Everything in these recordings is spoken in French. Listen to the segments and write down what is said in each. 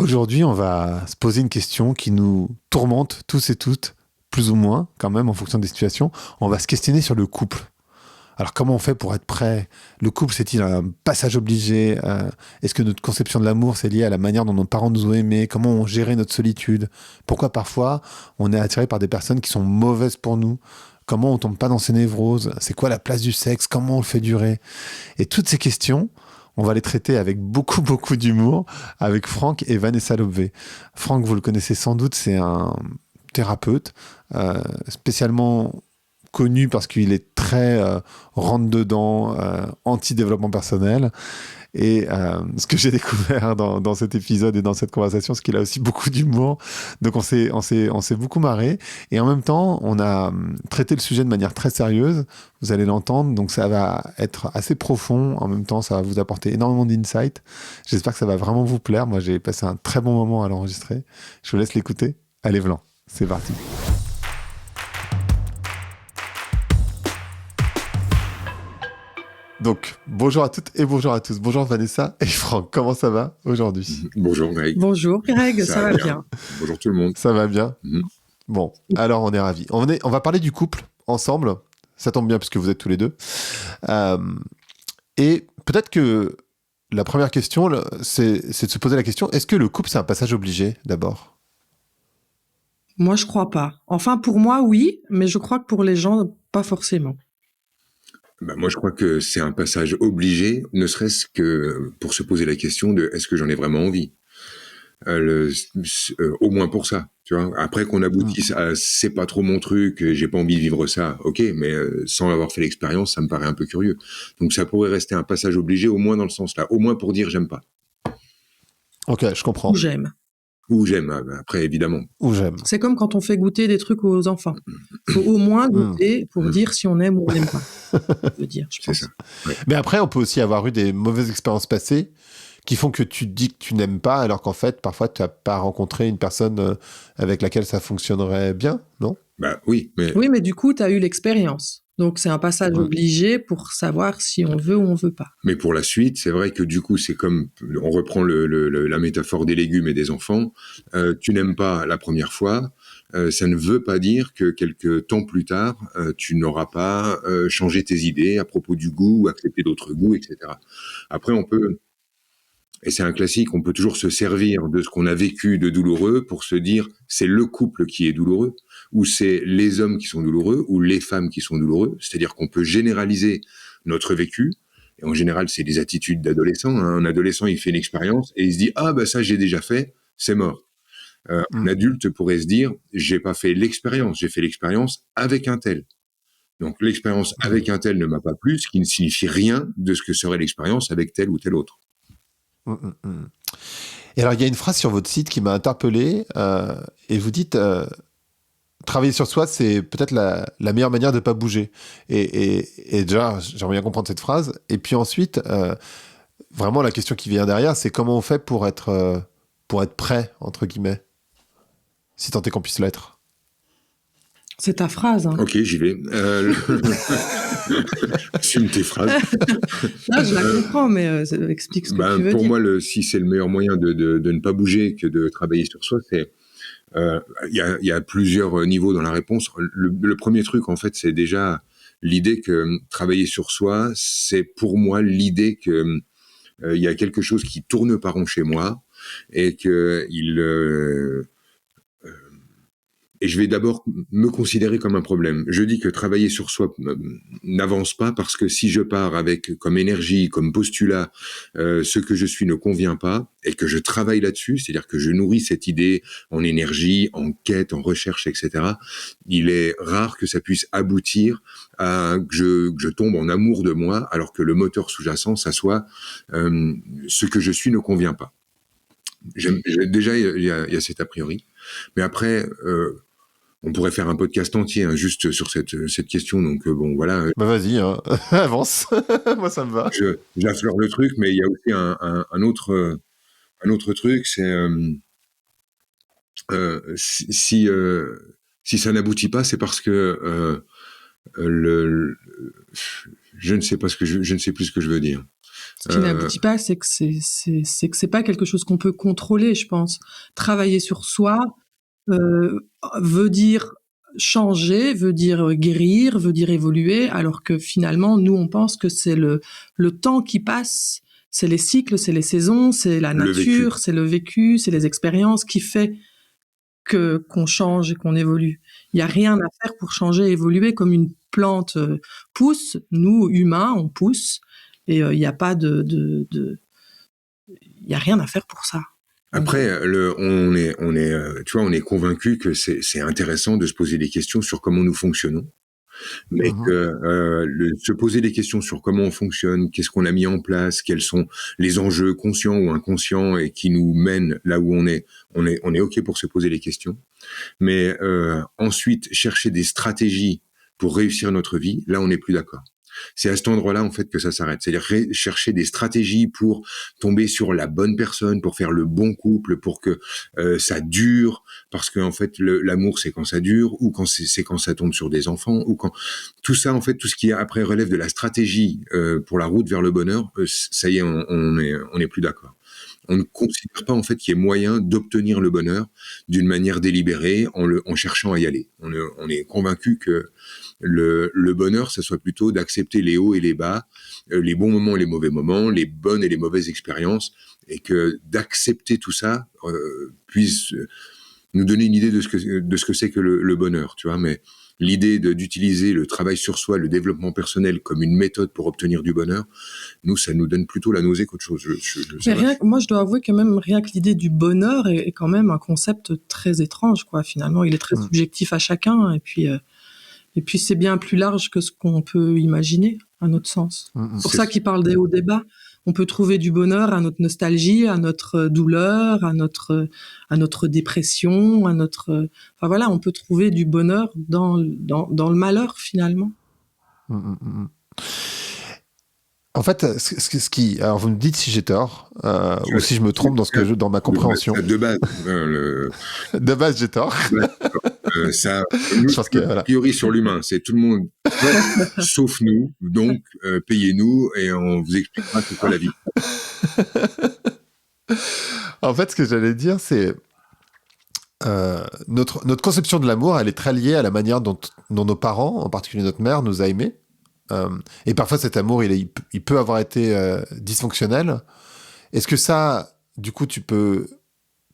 Aujourd'hui, on va se poser une question qui nous tourmente tous et toutes, plus ou moins, quand même, en fonction des situations. On va se questionner sur le couple. Alors, comment on fait pour être prêt? Le couple, c'est-il un passage obligé? Est-ce que notre conception de l'amour, c'est lié à la manière dont nos parents nous ont aimés? Comment on gérait notre solitude? Pourquoi parfois on est attiré par des personnes qui sont mauvaises pour nous? Comment on tombe pas dans ces névroses? C'est quoi la place du sexe? Comment on le fait durer? Et toutes ces questions, on va les traiter avec beaucoup, beaucoup d'humour avec Franck et Vanessa Lobvé. Franck, vous le connaissez sans doute, c'est un thérapeute spécialement connu parce qu'il est très rentre-dedans, anti-développement personnel. Et ce que j'ai découvert dans cet épisode et dans cette conversation, c'est qu'il a aussi beaucoup d'humour. Donc on s'est beaucoup marré. Et en même temps, on a traité le sujet de manière très sérieuse. Vous allez l'entendre. Donc ça va être assez profond. En même temps, ça va vous apporter énormément d'insight. J'espère que ça va vraiment vous plaire. Moi, j'ai passé un très bon moment à l'enregistrer. Je vous laisse l'écouter. Allez, Vlan, c'est parti. Donc, bonjour à toutes et bonjour à tous. Bonjour Vanessa et Franck, comment ça va aujourd'hui? Bonjour Greg. Bonjour Greg, ça va bien. Bonjour tout le monde. Ça va bien? Bon, alors on est ravis. On va parler du couple ensemble. Ça tombe bien puisque vous êtes tous les deux. Et peut-être que la première question, c'est de se poser la question, est-ce que le couple, c'est un passage obligé d'abord? Moi, je crois pas. Enfin, pour moi, oui, mais je crois que pour les gens, pas forcément. Moi, je crois que c'est un passage obligé, ne serait-ce que pour se poser la question de est-ce que j'en ai vraiment envie? Au moins pour ça, tu vois. Après qu'on aboutisse à c'est pas trop mon truc, j'ai pas envie de vivre ça, ok, mais sans avoir fait l'expérience, ça me paraît un peu curieux. Donc ça pourrait rester un passage obligé, au moins dans le sens là, au moins pour dire j'aime pas. Ok, je comprends. Ou j'aime. Ou j'aime, après évidemment. Ou j'aime. C'est comme quand on fait goûter des trucs aux enfants. Il faut au moins goûter pour dire si on aime ou on n'aime pas. Je veux dire, je pense. C'est ça. Ouais. Mais après, on peut aussi avoir eu des mauvaises expériences passées qui font que tu te dis que tu n'aimes pas, alors qu'en fait, parfois, tu n'as pas rencontré une personne avec laquelle ça fonctionnerait bien, non? Oui, mais... Oui, mais du coup, tu as eu l'expérience. Donc, c'est un passage obligé pour savoir si on veut ou on veut pas. Mais pour la suite, c'est vrai que du coup, c'est comme, on reprend la métaphore des légumes et des enfants, tu n'aimes pas la première fois, ça ne veut pas dire que quelques temps plus tard, tu n'auras pas changé tes idées à propos du goût, accepté d'autres goûts, etc. Après, on peut, et c'est un classique, on peut toujours se servir de ce qu'on a vécu de douloureux pour se dire, c'est le couple qui est douloureux, ou c'est les hommes qui sont douloureux, ou les femmes qui sont douloureux. C'est-à-dire qu'on peut généraliser notre vécu. Et en général, c'est des attitudes d'adolescent. Un adolescent, il fait une expérience et il se dit « Ah, ça, j'ai déjà fait, c'est mort ». Un adulte pourrait se dire « J'ai pas fait l'expérience, j'ai fait l'expérience avec un tel ». Donc, l'expérience avec un tel ne m'a pas plu, ce qui ne signifie rien de ce que serait l'expérience avec tel ou tel autre. Et alors, il y a une phrase sur votre site qui m'a interpellé, et vous dites travailler sur soi, c'est peut-être la meilleure manière de ne pas bouger. Et déjà, j'aimerais bien comprendre cette phrase. Et puis ensuite, vraiment, la question qui vient derrière, c'est comment on fait pour être prêt, entre guillemets, si tant est qu'on puisse l'être. C'est ta phrase. Hein. Ok, j'y vais. Assume tes phrases. Là, je la comprends, mais explique ce que tu veux pour dire. Pour moi, si c'est le meilleur moyen de ne pas bouger que de travailler sur soi, c'est... Il y a plusieurs niveaux dans la réponse. Le premier truc, en fait, c'est déjà l'idée que travailler sur soi, c'est pour moi l'idée que il y a quelque chose qui tourne pas rond chez moi et que et je vais d'abord me considérer comme un problème. Je dis que travailler sur soi n'avance pas parce que si je pars avec comme énergie, comme postulat, ce que je suis ne convient pas et que je travaille là-dessus, c'est-à-dire que je nourris cette idée en énergie, en quête, en recherche, etc., il est rare que ça puisse aboutir à que je tombe en amour de moi alors que le moteur sous-jacent, ça soit ce que je suis ne convient pas. Déjà, il y a cet a priori. Mais après... on pourrait faire un podcast entier juste sur cette question. Donc bon, voilà. Vas-y, hein. Avance. Moi, ça me va. J'affleure le truc, mais il y a aussi un autre truc, c'est si ça n'aboutit pas, c'est parce que je ne sais pas je ne sais plus ce que je veux dire. Ce qui n'aboutit pas, c'est que c'est pas quelque chose qu'on peut contrôler, je pense. Travailler sur soi veut dire changer, veut dire guérir, veut dire évoluer, alors que finalement, nous, on pense que c'est le temps qui passe, c'est les cycles, c'est les saisons, c'est la nature, c'est le vécu, c'est les expériences qui fait qu'on change et qu'on évolue. Il n'y a rien à faire pour changer et évoluer. Comme une plante pousse, nous, humains, on pousse, et il n'y a pas il y a rien à faire pour ça. Après, on est convaincu que c'est intéressant de se poser des questions sur comment nous fonctionnons, mais que se poser des questions sur comment on fonctionne, qu'est-ce qu'on a mis en place, quels sont les enjeux conscients ou inconscients et qui nous mènent là où on est ok pour se poser des questions, mais ensuite chercher des stratégies pour réussir notre vie, là on n'est plus d'accord. C'est à cet endroit-là, en fait, que ça s'arrête. C'est-à-dire chercher des stratégies pour tomber sur la bonne personne, pour faire le bon couple, pour que ça dure, parce que en fait, l'amour, c'est quand ça dure, ou quand c'est quand ça tombe sur des enfants, ou quand tout ça, en fait, tout ce qui après relève de la stratégie pour la route vers le bonheur, ça y est, on est plus d'accord. On ne considère pas en fait qu'il y ait moyen d'obtenir le bonheur d'une manière délibérée en cherchant à y aller. On est convaincu que le bonheur, ça soit plutôt d'accepter les hauts et les bas, les bons moments et les mauvais moments, les bonnes et les mauvaises expériences, et que d'accepter tout ça puisse nous donner une idée de ce que c'est que le bonheur, tu vois. Mais l'idée d'utiliser le travail sur soi, le développement personnel comme une méthode pour obtenir du bonheur, nous, ça nous donne plutôt la nausée qu'autre chose. Moi, je dois avouer que même rien que l'idée du bonheur est quand même un concept très étrange, quoi. Finalement, il est très subjectif à chacun, et puis c'est bien plus large que ce qu'on peut imaginer, à notre sens. C'est pour ça qu'il parle des hauts, des bas. On peut trouver du bonheur à notre nostalgie, à notre douleur, à notre dépression, enfin voilà, on peut trouver du bonheur dans le malheur, finalement. En fait, alors vous me dites si j'ai tort ou si je me trompe dans ma compréhension. De base, de base, j'ai tort. Ça, nous, je pense que, a priori sur l'humain, c'est tout le monde sauf nous, donc payez-nous et on vous expliquera c'est quoi la vie. En fait, ce que j'allais dire, c'est notre conception de l'amour, elle est très liée à la manière dont nos parents, en particulier notre mère, nous a aimés. Et parfois, cet amour, il peut avoir été dysfonctionnel. Est-ce que ça, du coup, tu peux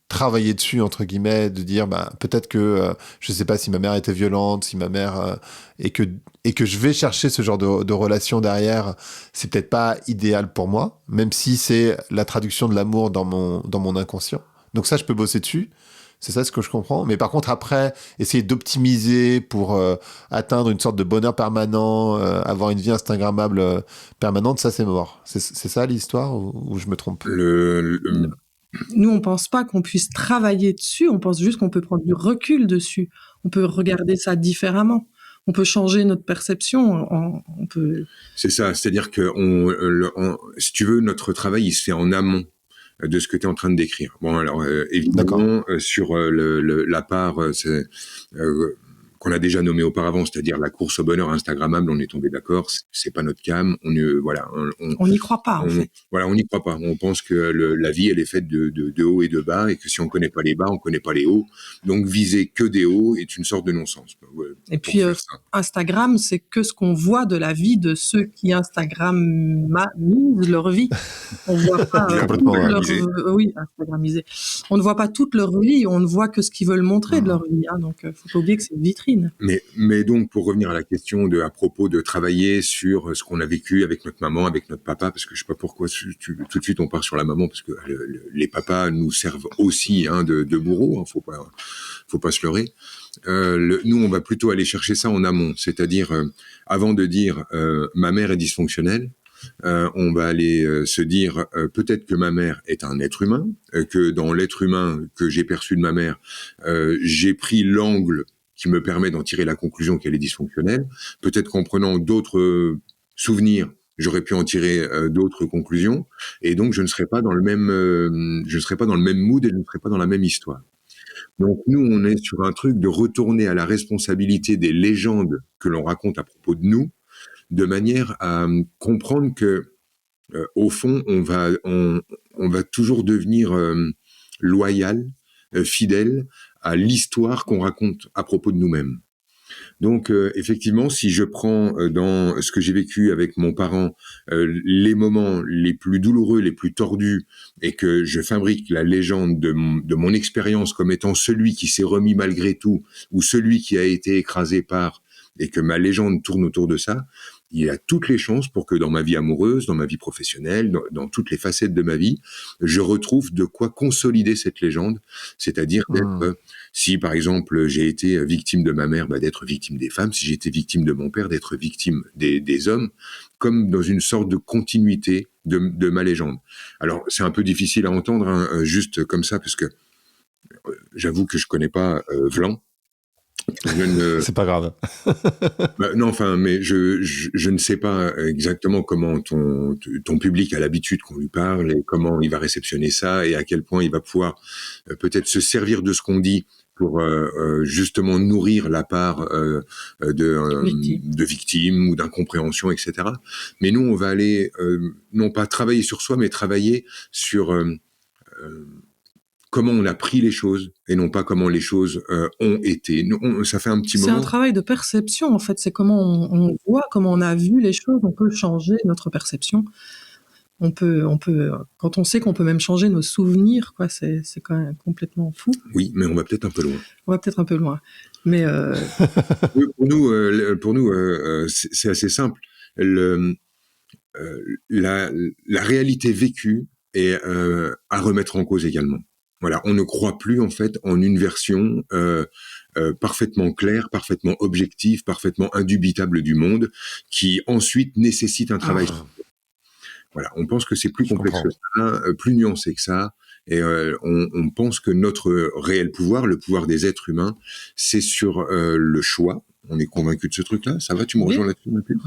travailler dessus, entre guillemets, de dire peut-être que je sais pas si ma mère était violente, si ma mère et que je vais chercher ce genre de relation derrière, c'est peut-être pas idéal pour moi, même si c'est la traduction de l'amour dans mon inconscient. Donc ça, je peux bosser dessus. C'est ça ce que je comprends. Mais par contre, après, essayer d'optimiser pour atteindre une sorte de bonheur permanent, avoir une vie instagrammable permanente, ça c'est mort. C'est ça l'histoire ou je me trompe? Nous, on pense pas qu'on puisse travailler dessus, on pense juste qu'on peut prendre du recul dessus. On peut regarder ça différemment. On peut changer notre perception. C'est ça, c'est-à-dire que si tu veux, notre travail, il se fait en amont de ce que tu es en train de décrire. Bon, alors évidemment, sur la part qu'on a déjà nommée auparavant, c'est-à-dire la course au bonheur instagrammable, on est tombé d'accord, c'est pas notre cam. On n'y croit pas, en fait. Voilà, on n'y croit pas. On pense que la vie, elle est faite de hauts et de bas, et que si on connaît pas les bas, on connaît pas les hauts. Donc viser que des hauts est une sorte de non-sens. Et puis Instagram, c'est que ce qu'on voit de la vie de ceux qui Instagramisent leur vie. On voit pas Instagramisé. On ne voit pas toute leur vie, on ne voit que ce qu'ils veulent montrer de leur vie. Donc, faut pas oublier que c'est une vitrine. Mais donc, pour revenir à la question à propos de travailler sur ce qu'on a vécu avec notre maman, avec notre papa, parce que je sais pas pourquoi tout de suite on part sur la maman, parce que les papas nous servent aussi de bourreaux, faut pas se leurrer. Nous, on va plutôt aller chercher ça en amont, c'est-à-dire avant de dire ma mère est dysfonctionnelle, on va aller se dire peut-être que ma mère est un être humain, que dans l'être humain que j'ai perçu de ma mère, j'ai pris l'angle qui me permet d'en tirer la conclusion qu'elle est dysfonctionnelle. Peut-être qu'en prenant d'autres souvenirs, j'aurais pu en tirer d'autres conclusions, et donc je ne serais pas dans le même mood et je ne serais pas dans la même histoire. Donc nous, on est sur un truc de retourner à la responsabilité des légendes que l'on raconte à propos de nous, de manière à comprendre que au fond, on va toujours devenir loyal, fidèle à l'histoire qu'on raconte à propos de nous-mêmes. Donc, effectivement, si je prends dans ce que j'ai vécu avec mon parent les moments les plus douloureux, les plus tordus, et que je fabrique la légende de mon expérience comme étant celui qui s'est remis malgré tout, ou celui qui a été écrasé par, et que ma légende tourne autour de ça, il y a toutes les chances pour que dans ma vie amoureuse, dans ma vie professionnelle, dans toutes les facettes de ma vie, je retrouve de quoi consolider cette légende, c'est-à-dire d'être, si par exemple j'ai été victime de ma mère, d'être victime des femmes, si j'ai été victime de mon père, d'être victime des hommes, comme dans une sorte de continuité de ma légende. Alors c'est un peu difficile à entendre, hein, juste comme ça, parce que j'avoue que je connais pas Vlan. C'est pas grave. Non, enfin, mais je ne sais pas exactement comment ton public a l'habitude qu'on lui parle et comment il va réceptionner ça et à quel point il va pouvoir peut-être se servir de ce qu'on dit pour justement nourrir la part de victime ou d'incompréhension, etc. Mais nous, on va aller non pas travailler sur soi, mais travailler sur comment on a pris les choses et non pas comment les choses ont été. Ça fait un petit moment. C'est un travail de perception, en fait. C'est comment on voit, comment on a vu les choses. On peut changer notre perception. On peut, quand on sait qu'on peut même changer nos souvenirs, quoi, c'est quand même complètement fou. Oui, mais on va peut-être un peu loin. On va peut-être un peu loin. Mais pour nous, c'est assez simple. La réalité vécue est à remettre en cause également. Voilà, on ne croit plus en fait en une version parfaitement claire, parfaitement objective, parfaitement indubitable du monde, qui ensuite nécessite un travail. Voilà, on pense que c'est plus complexe que ça, plus nuancé que ça, et on pense que notre réel pouvoir, le pouvoir des êtres humains, c'est sur le choix. On est convaincu de ce truc-là. Ça va, tu me rejoins là-dessus, Mathilde ?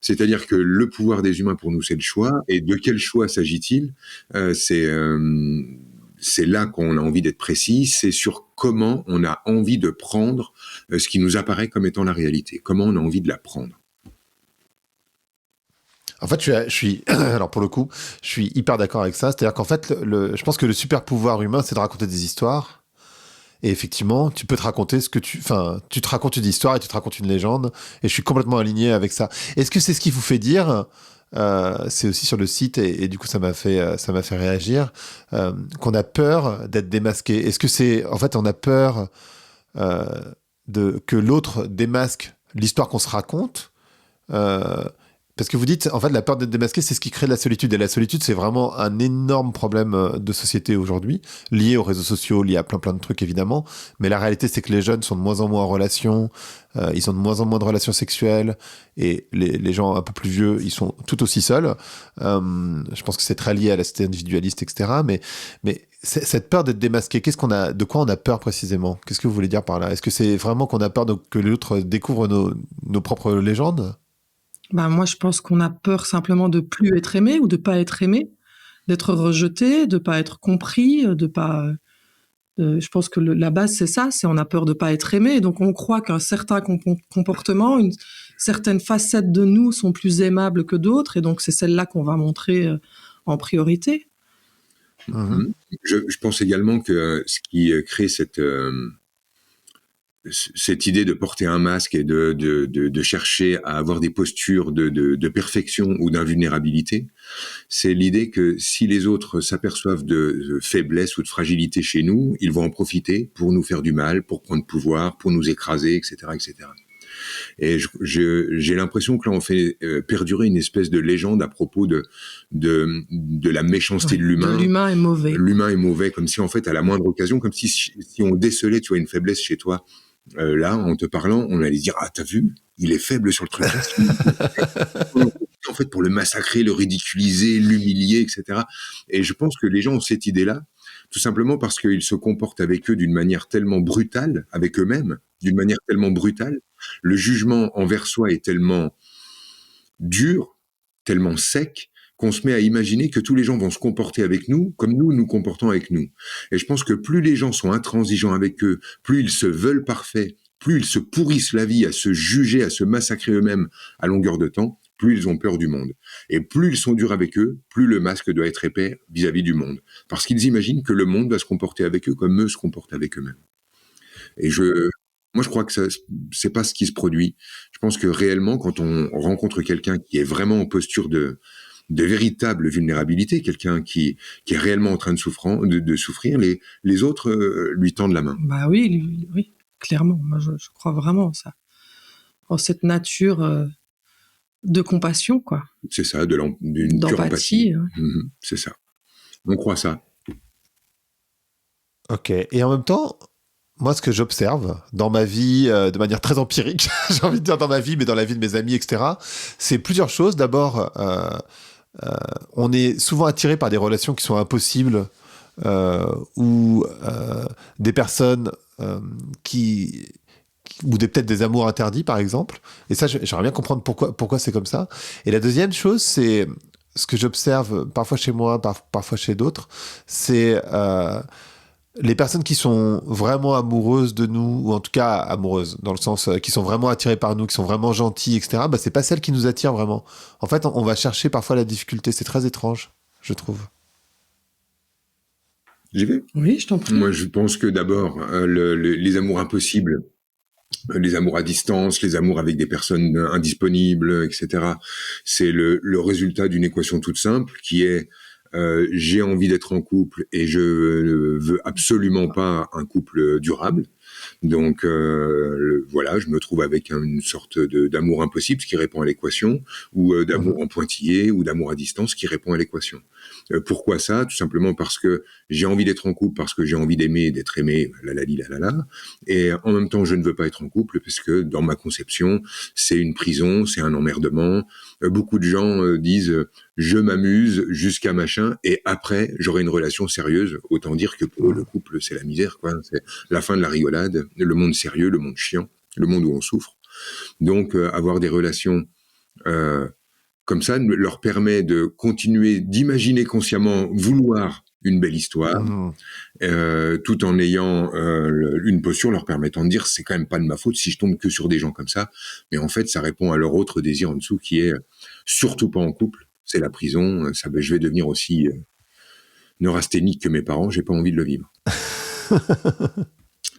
C'est-à-dire que le pouvoir des humains pour nous, c'est le choix. Et de quel choix s'agit-il ? C'est là qu'on a envie d'être précis, c'est sur comment on a envie de prendre ce qui nous apparaît comme étant la réalité, comment on a envie de la prendre. En fait, je suis, alors pour le coup, je suis hyper d'accord avec ça. C'est-à-dire qu'en fait, je pense que le super pouvoir humain, c'est de raconter des histoires. Et effectivement, tu peux te raconter tu te racontes une histoire et tu te racontes une légende. Et je suis complètement aligné avec ça. Est-ce que c'est ce qui vous fait dire c'est aussi sur le site et du coup ça m'a fait réagir qu'on a peur d'être démasqué. Est-ce que c'est en fait on a peur que l'autre démasque l'histoire qu'on se raconte parce que vous dites en fait la peur d'être démasqué c'est ce qui crée de la solitude et la solitude c'est vraiment un énorme problème de société aujourd'hui lié aux réseaux sociaux, lié à plein de trucs évidemment, mais la réalité c'est que les jeunes sont de moins en moins en relation, ils ont de moins en moins de relations sexuelles et les gens un peu plus vieux ils sont tout aussi seuls. Je pense que c'est très lié à la société individualiste etc. Mais cette peur d'être démasqué, de quoi on a peur précisément? Qu'est-ce que vous voulez dire par là? Est-ce que c'est vraiment qu'on a peur que l'autre découvre nos propres légendes? Moi, je pense qu'on a peur simplement de plus être aimé ou de pas être aimé, d'être rejeté, de pas être compris, de pas. Je pense que la base c'est ça, c'est on a peur de pas être aimé, donc on croit qu'un certain comportement, une certaine facette de nous sont plus aimables que d'autres, et donc c'est celle-là qu'on va montrer en priorité. Je pense également que ce qui crée cette idée de porter un masque et de chercher à avoir des postures de perfection ou d'invulnérabilité, c'est l'idée que si les autres s'aperçoivent de faiblesse ou de fragilité chez nous, ils vont en profiter pour nous faire du mal, pour prendre pouvoir, pour nous écraser, etc., etc. Et j'ai l'impression que là, on fait perdurer une espèce de légende à propos de la méchanceté de l'humain. L'humain est mauvais. L'humain est mauvais, comme si en fait, à la moindre occasion, comme si on décelait, tu vois, une faiblesse chez toi. Là, en te parlant, on allait dire « Ah, t'as vu, il est faible sur le truc. » En fait, pour le massacrer, le ridiculiser, l'humilier, etc. Et je pense que les gens ont cette idée-là, tout simplement parce qu'ils se comportent avec eux d'une manière tellement brutale, avec eux-mêmes, d'une manière tellement brutale. Le jugement envers soi est tellement dur, tellement sec, qu'on se met à imaginer que tous les gens vont se comporter avec nous comme nous nous comportons avec nous. Et je pense que plus les gens sont intransigeants avec eux, plus ils se veulent parfaits, plus ils se pourrissent la vie à se juger, à se massacrer eux-mêmes à longueur de temps, plus ils ont peur du monde. Et plus ils sont durs avec eux, plus le masque doit être épais vis-à-vis du monde. Parce qu'ils imaginent que le monde va se comporter avec eux comme eux se comportent avec eux-mêmes. Et moi, je crois que c'est pas ce qui se produit. Je pense que réellement, quand on rencontre quelqu'un qui est vraiment en posture de véritable vulnérabilité, quelqu'un qui est réellement en train de souffrir, les autres lui tendent la main. Bah oui, oui, clairement. Moi, je crois vraiment en ça. En cette nature de compassion, quoi. C'est ça, d'une pure empathie. Ouais. C'est ça. On croit ça. Ok. Et en même temps, moi, ce que j'observe dans ma vie, de manière très empirique, j'ai envie de dire dans ma vie, mais dans la vie de mes amis, etc., c'est plusieurs choses. D'abord, on est souvent attiré par des relations qui sont impossibles ou des personnes ou peut-être des amours interdits, par exemple. Et ça, j'aimerais bien comprendre pourquoi c'est comme ça. Et la deuxième chose, c'est ce que j'observe parfois chez moi, parfois chez d'autres, c'est les personnes qui sont vraiment amoureuses de nous, ou en tout cas amoureuses, dans le sens qui sont vraiment attirées par nous, qui sont vraiment gentilles, etc., bah, c'est pas celles qui nous attirent vraiment. En fait, on va chercher parfois la difficulté. C'est très étrange, je trouve. J'y vais ? Oui, je t'en prie. Moi, je pense que d'abord, les amours impossibles, les amours à distance, les amours avec des personnes indisponibles, etc., c'est le résultat d'une équation toute simple qui est j'ai envie d'être en couple et je ne veux absolument pas un couple durable. Donc voilà, je me trouve avec une sorte d'amour impossible, ce qui répond à l'équation, ou d'amour en pointillé, ou d'amour à distance, qui répond à l'équation. Pourquoi ça ? Tout simplement parce que j'ai envie d'être en couple, parce que j'ai envie d'aimer, d'être aimé, la. Et en même temps, je ne veux pas être en couple, parce que dans ma conception, c'est une prison, c'est un emmerdement. Beaucoup de gens disent je m'amuse jusqu'à machin, et après, j'aurai une relation sérieuse. Autant dire que pour eux, le couple, c'est la misère, quoi. C'est la fin de la rigolade, le monde sérieux, le monde chiant, le monde où on souffre. Donc, avoir des relations comme ça leur permet de continuer d'imaginer consciemment vouloir une belle histoire, tout en ayant une posture leur permettant de dire c'est quand même pas de ma faute si je tombe que sur des gens comme ça, mais en fait ça répond à leur autre désir en dessous qui est surtout pas en couple, c'est la prison, je vais devenir aussi neurasthénique que mes parents, j'ai pas envie de le vivre.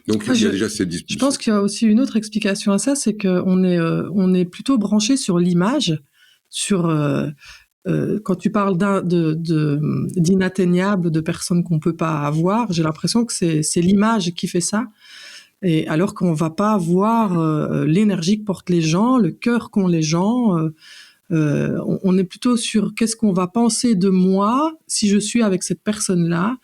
Donc il y a déjà cette discussion. Je pense qu'il y a aussi une autre explication à ça, c'est qu'on est plutôt branché sur l'image, sur quand tu parles d'inatteignable, de personnes qu'on peut pas avoir, j'ai l'impression que c'est l'image qui fait ça. Et alors qu'on va pas voir l'énergie que portent les gens, le cœur qu'ont les gens. On est plutôt sur qu'est-ce qu'on va penser de moi si je suis avec cette personne-là,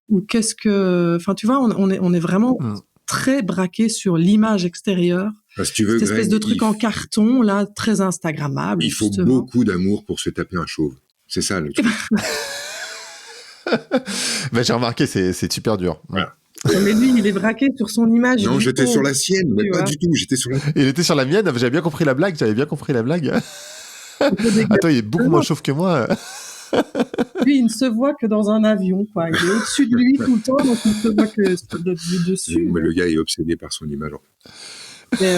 ou enfin tu vois, on est vraiment très braqué sur l'image extérieure. Si tu veux, cette espèce de truc en carton là, très instagrammable. Il faut beaucoup d'amour pour se taper un chauve. C'est ça le truc. Ben, j'ai remarqué, c'est super dur. Voilà. Mais lui, il est braqué sur son image. Non, j'étais sur la sienne, mais pas du tout. J'étais sur la. Il était sur la mienne. J'avais bien compris la blague. Attends, il est beaucoup moins chauve que moi. Lui, il ne se voit que dans un avion, quoi. Il est au-dessus de lui tout le temps, donc il ne se voit que du dessus. Mais le gars est obsédé par son image. Mais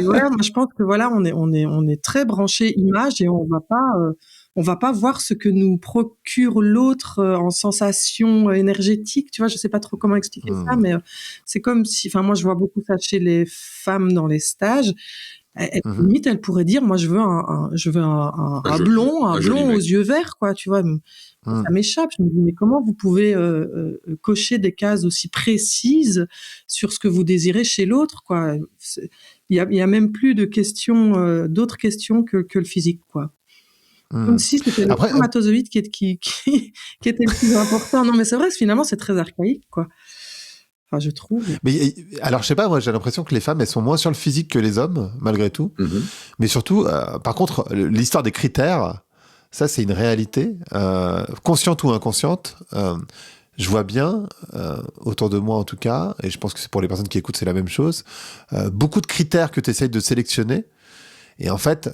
ouais, moi je pense que voilà, on est très branché image et on va pas voir ce que nous procure l'autre en sensation énergétique. Tu vois, je sais pas trop comment expliquer ça, mais c'est comme si, enfin moi je vois beaucoup ça chez les femmes dans les stages. Limite, elle pourrait dire, moi, je veux un blond aux yeux verts, quoi, tu vois. Ça m'échappe. Je me dis, mais comment vous pouvez cocher des cases aussi précises sur ce que vous désirez chez l'autre, quoi. Il y a même plus de questions, d'autres questions que le physique, quoi. Comme si c'était le spermatozoïde qui était le plus important. Non, mais c'est vrai que finalement, c'est très archaïque, quoi. Enfin, je trouve. Mais alors, je sais pas, moi, j'ai l'impression que les femmes, elles sont moins sur le physique que les hommes, malgré tout. Mais surtout, par contre, l'histoire des critères, ça, c'est une réalité, consciente ou inconsciente. Je vois bien, autour de moi en tout cas, et je pense que c'est pour les personnes qui écoutent, c'est la même chose, beaucoup de critères que tu essayes de sélectionner. Et en fait,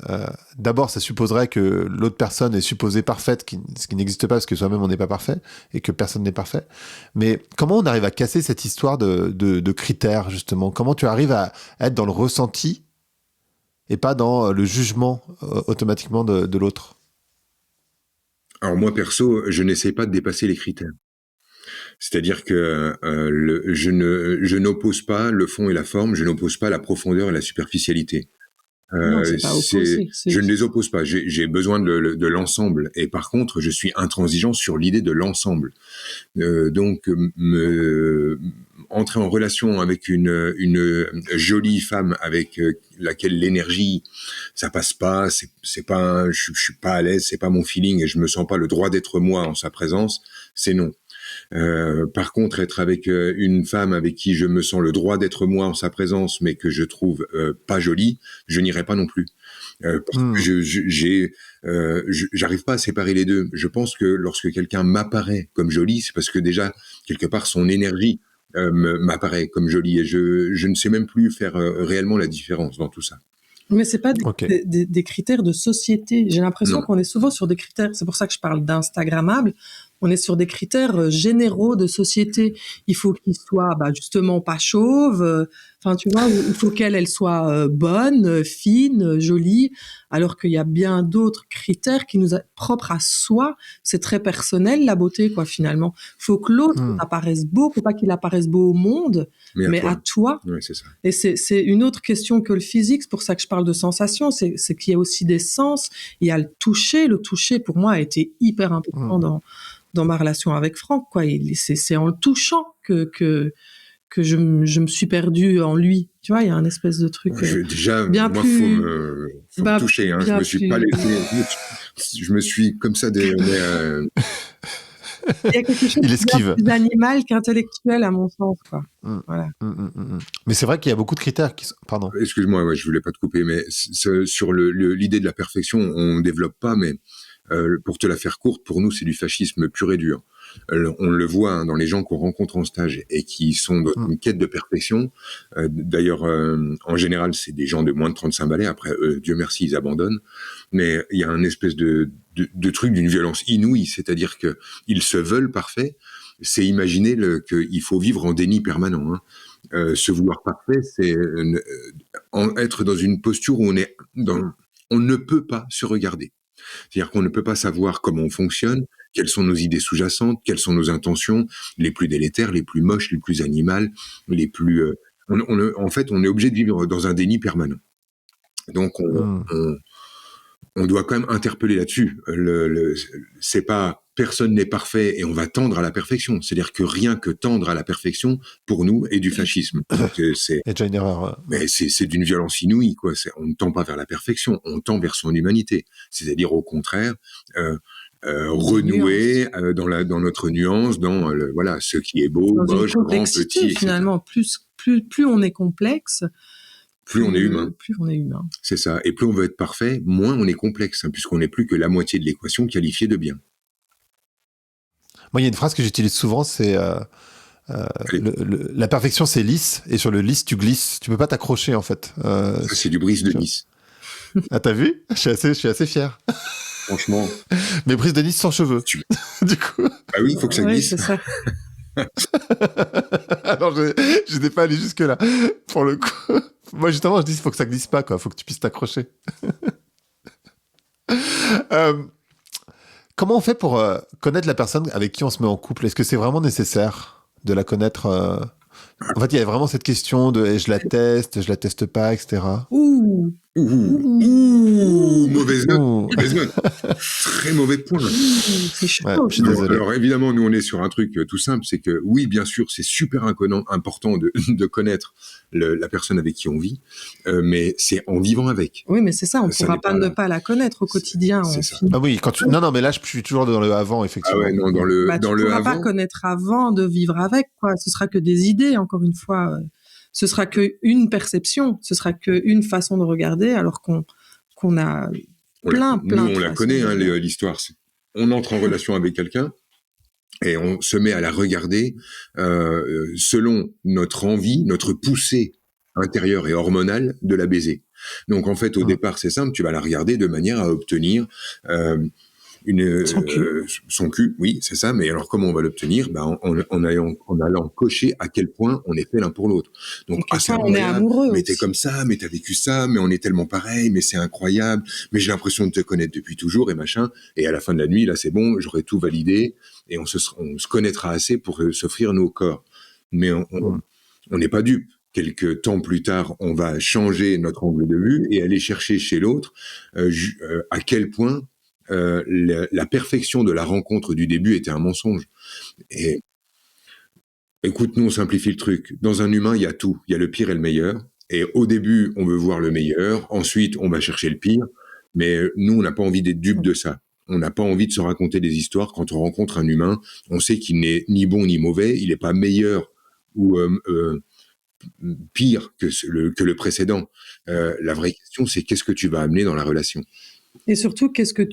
d'abord, ça supposerait que l'autre personne est supposée parfaite, ce qui n'existe pas parce que soi-même on n'est pas parfait et que personne n'est parfait. Mais comment on arrive à casser cette histoire de critères, justement ? Comment tu arrives à être dans le ressenti et pas dans le jugement automatiquement de l'autre. Alors moi, perso, je n'essaie pas de dépasser les critères. C'est-à-dire que je n'oppose pas le fond et la forme, je n'oppose pas la profondeur et la superficialité. Non, c'est pas opposé. Je ne les oppose pas. J'ai besoin de l'ensemble. Et par contre, je suis intransigeant sur l'idée de l'ensemble. Donc, entrer en relation avec une jolie femme avec laquelle l'énergie, ça passe pas. C'est pas, je suis pas à l'aise. C'est pas mon feeling et je me sens pas le droit d'être moi en sa présence. C'est non. Par contre, être avec une femme avec qui je me sens le droit d'être moi en sa présence, mais que je trouve pas jolie, je n'irai pas non plus. Parce que j'arrive pas à séparer les deux. Je pense que lorsque quelqu'un m'apparaît comme jolie, c'est parce que déjà quelque part son énergie m'apparaît comme jolie et je ne sais même plus faire réellement la différence dans tout ça. Mais c'est pas des critères de société. J'ai l'impression qu'on est souvent sur des critères. C'est pour ça que je parle d'instagrammable. On est sur des critères généraux de société. Il faut qu'il soit justement pas chauve. Enfin, tu vois, il faut qu'elle soit bonne, fine, jolie. Alors qu'il y a bien d'autres critères qui nous sont propres à soi. C'est très personnel la beauté, quoi. Finalement, faut que l'autre apparaisse beau, faut pas qu'il apparaisse beau au monde, mais à toi. Oui, c'est ça. Et c'est une autre question que le physique. C'est pour ça que je parle de sensation. C'est qu'il y a aussi des sens. Il y a le toucher. Le toucher, pour moi, a été hyper important dans ma relation avec Franck, quoi. C'est en le touchant que je me suis perdue en lui. Tu vois, il y a un espèce de truc déjà, bien moi, plus... faut me toucher. Hein. Je me suis pas laissé... Je me suis comme ça... Il y a quelque chose de plus animal qu'intellectuel, à mon sens, quoi. Voilà. Mais c'est vrai qu'il y a beaucoup de critères qui sont... Pardon. Excuse-moi, je voulais pas te couper, mais sur l'idée de la perfection, on développe pas, mais pour te la faire courte, pour nous, c'est du fascisme pur et dur. On le voit dans les gens qu'on rencontre en stage et qui sont dans une quête de perfection. D'ailleurs, en général, c'est des gens de moins de 35 balais. Après, Dieu merci, ils abandonnent. Mais il y a un espèce de truc d'une violence inouïe, c'est-à-dire que ils se veulent parfaits. C'est imaginer qu'il faut vivre en déni permanent. Hein. Se vouloir parfait, c'est être dans une posture où on ne peut pas se regarder. C'est-à-dire qu'on ne peut pas savoir comment on fonctionne, quelles sont nos idées sous-jacentes, quelles sont nos intentions, les plus délétères, les plus moches, les plus animales, les plus... en fait, on est obligé de vivre dans un déni permanent. Donc, on doit quand même interpeller là-dessus. C'est pas... Personne n'est parfait et on va tendre à la perfection. C'est-à-dire que rien que tendre à la perfection, pour nous, est du fascisme. C'est déjà une erreur. Mais c'est d'une violence inouïe, quoi. On ne tend pas vers la perfection, on tend vers son humanité. C'est-à-dire, au contraire, renouer dans notre nuance, dans ce qui est beau, moche, grand, petit, finalement, plus on est complexe, plus on est humain. Plus on est humain. C'est ça. Et plus on veut être parfait, moins on est complexe, hein, puisqu'on n'est plus que la moitié de l'équation qualifiée de bien. Moi, il y a une phrase que j'utilise souvent, c'est la perfection, c'est lisse, et sur le lisse, tu glisses. Tu peux pas t'accrocher, en fait. Ça, c'est du Brise de Nice. Ah, t'as vu ? Je suis assez fier. Franchement. Mais Brise de Nice sans cheveux. Du coup. Ah oui, il faut que ça glisse. Oui, c'est ça. Alors, je n'étais pas allé jusque-là, pour le coup. Moi, justement, je dis, il faut que ça glisse pas, quoi. Il faut que tu puisses t'accrocher. Comment on fait pour connaître la personne avec qui on se met en couple ? Est-ce que c'est vraiment nécessaire de la connaître En fait, il y a vraiment cette question de je la teste pas, etc. Mauvaise note. Très mauvais point. C'est chaud. Ouais, je suis désolé. Alors évidemment, nous on est sur un truc tout simple, c'est que oui, bien sûr, c'est super important de connaître la personne avec qui on vit, mais c'est en vivant avec. Oui, mais c'est ça, on ne pourra pas ne pas la connaître au quotidien. C'est ça. Ah oui, non, mais là, je suis toujours dans le avant, effectivement. Ah ouais, non, dans le tu ne pourras avant. pas connaître avant de vivre avec, quoi. Ce sera que des idées, encore une fois. Ce sera qu'une perception, ce sera qu'une façon de regarder, alors qu'on a plein Nous, on de la connaît, façons de l'histoire. On entre en relation avec quelqu'un et on se met à la regarder selon notre envie, notre poussée intérieure et hormonale de la baiser. Donc, en fait, au départ, c'est simple, tu vas la regarder de manière à obtenir son cul, oui, c'est ça. Mais alors, comment on va l'obtenir? En allant cocher à quel point on est fait l'un pour l'autre. Donc, c'est on est amoureux. Mais t'es comme ça, mais t'as vécu ça, mais on est tellement pareil, mais c'est incroyable, mais j'ai l'impression de te connaître depuis toujours et machin. Et à la fin de la nuit, là, c'est bon, j'aurai tout validé et on se connaîtra assez pour s'offrir nos corps. Mais on n'est pas dupe. Quelques temps plus tard, on va changer notre angle de vue et aller chercher chez l'autre à quel point la perfection de la rencontre du début était un mensonge. Et écoute, nous, on simplifie le truc. Dans un humain, il y a tout. Il y a le pire et le meilleur. Et au début, on veut voir le meilleur. Ensuite, on va chercher le pire. Mais nous, on n'a pas envie d'être dupes de ça. On n'a pas envie de se raconter des histoires. Quand on rencontre un humain, on sait qu'il n'est ni bon ni mauvais. Il n'est pas meilleur ou pire que le précédent. La vraie question, c'est qu'est-ce que tu vas amener dans la relation? Et surtout, qu'est-ce que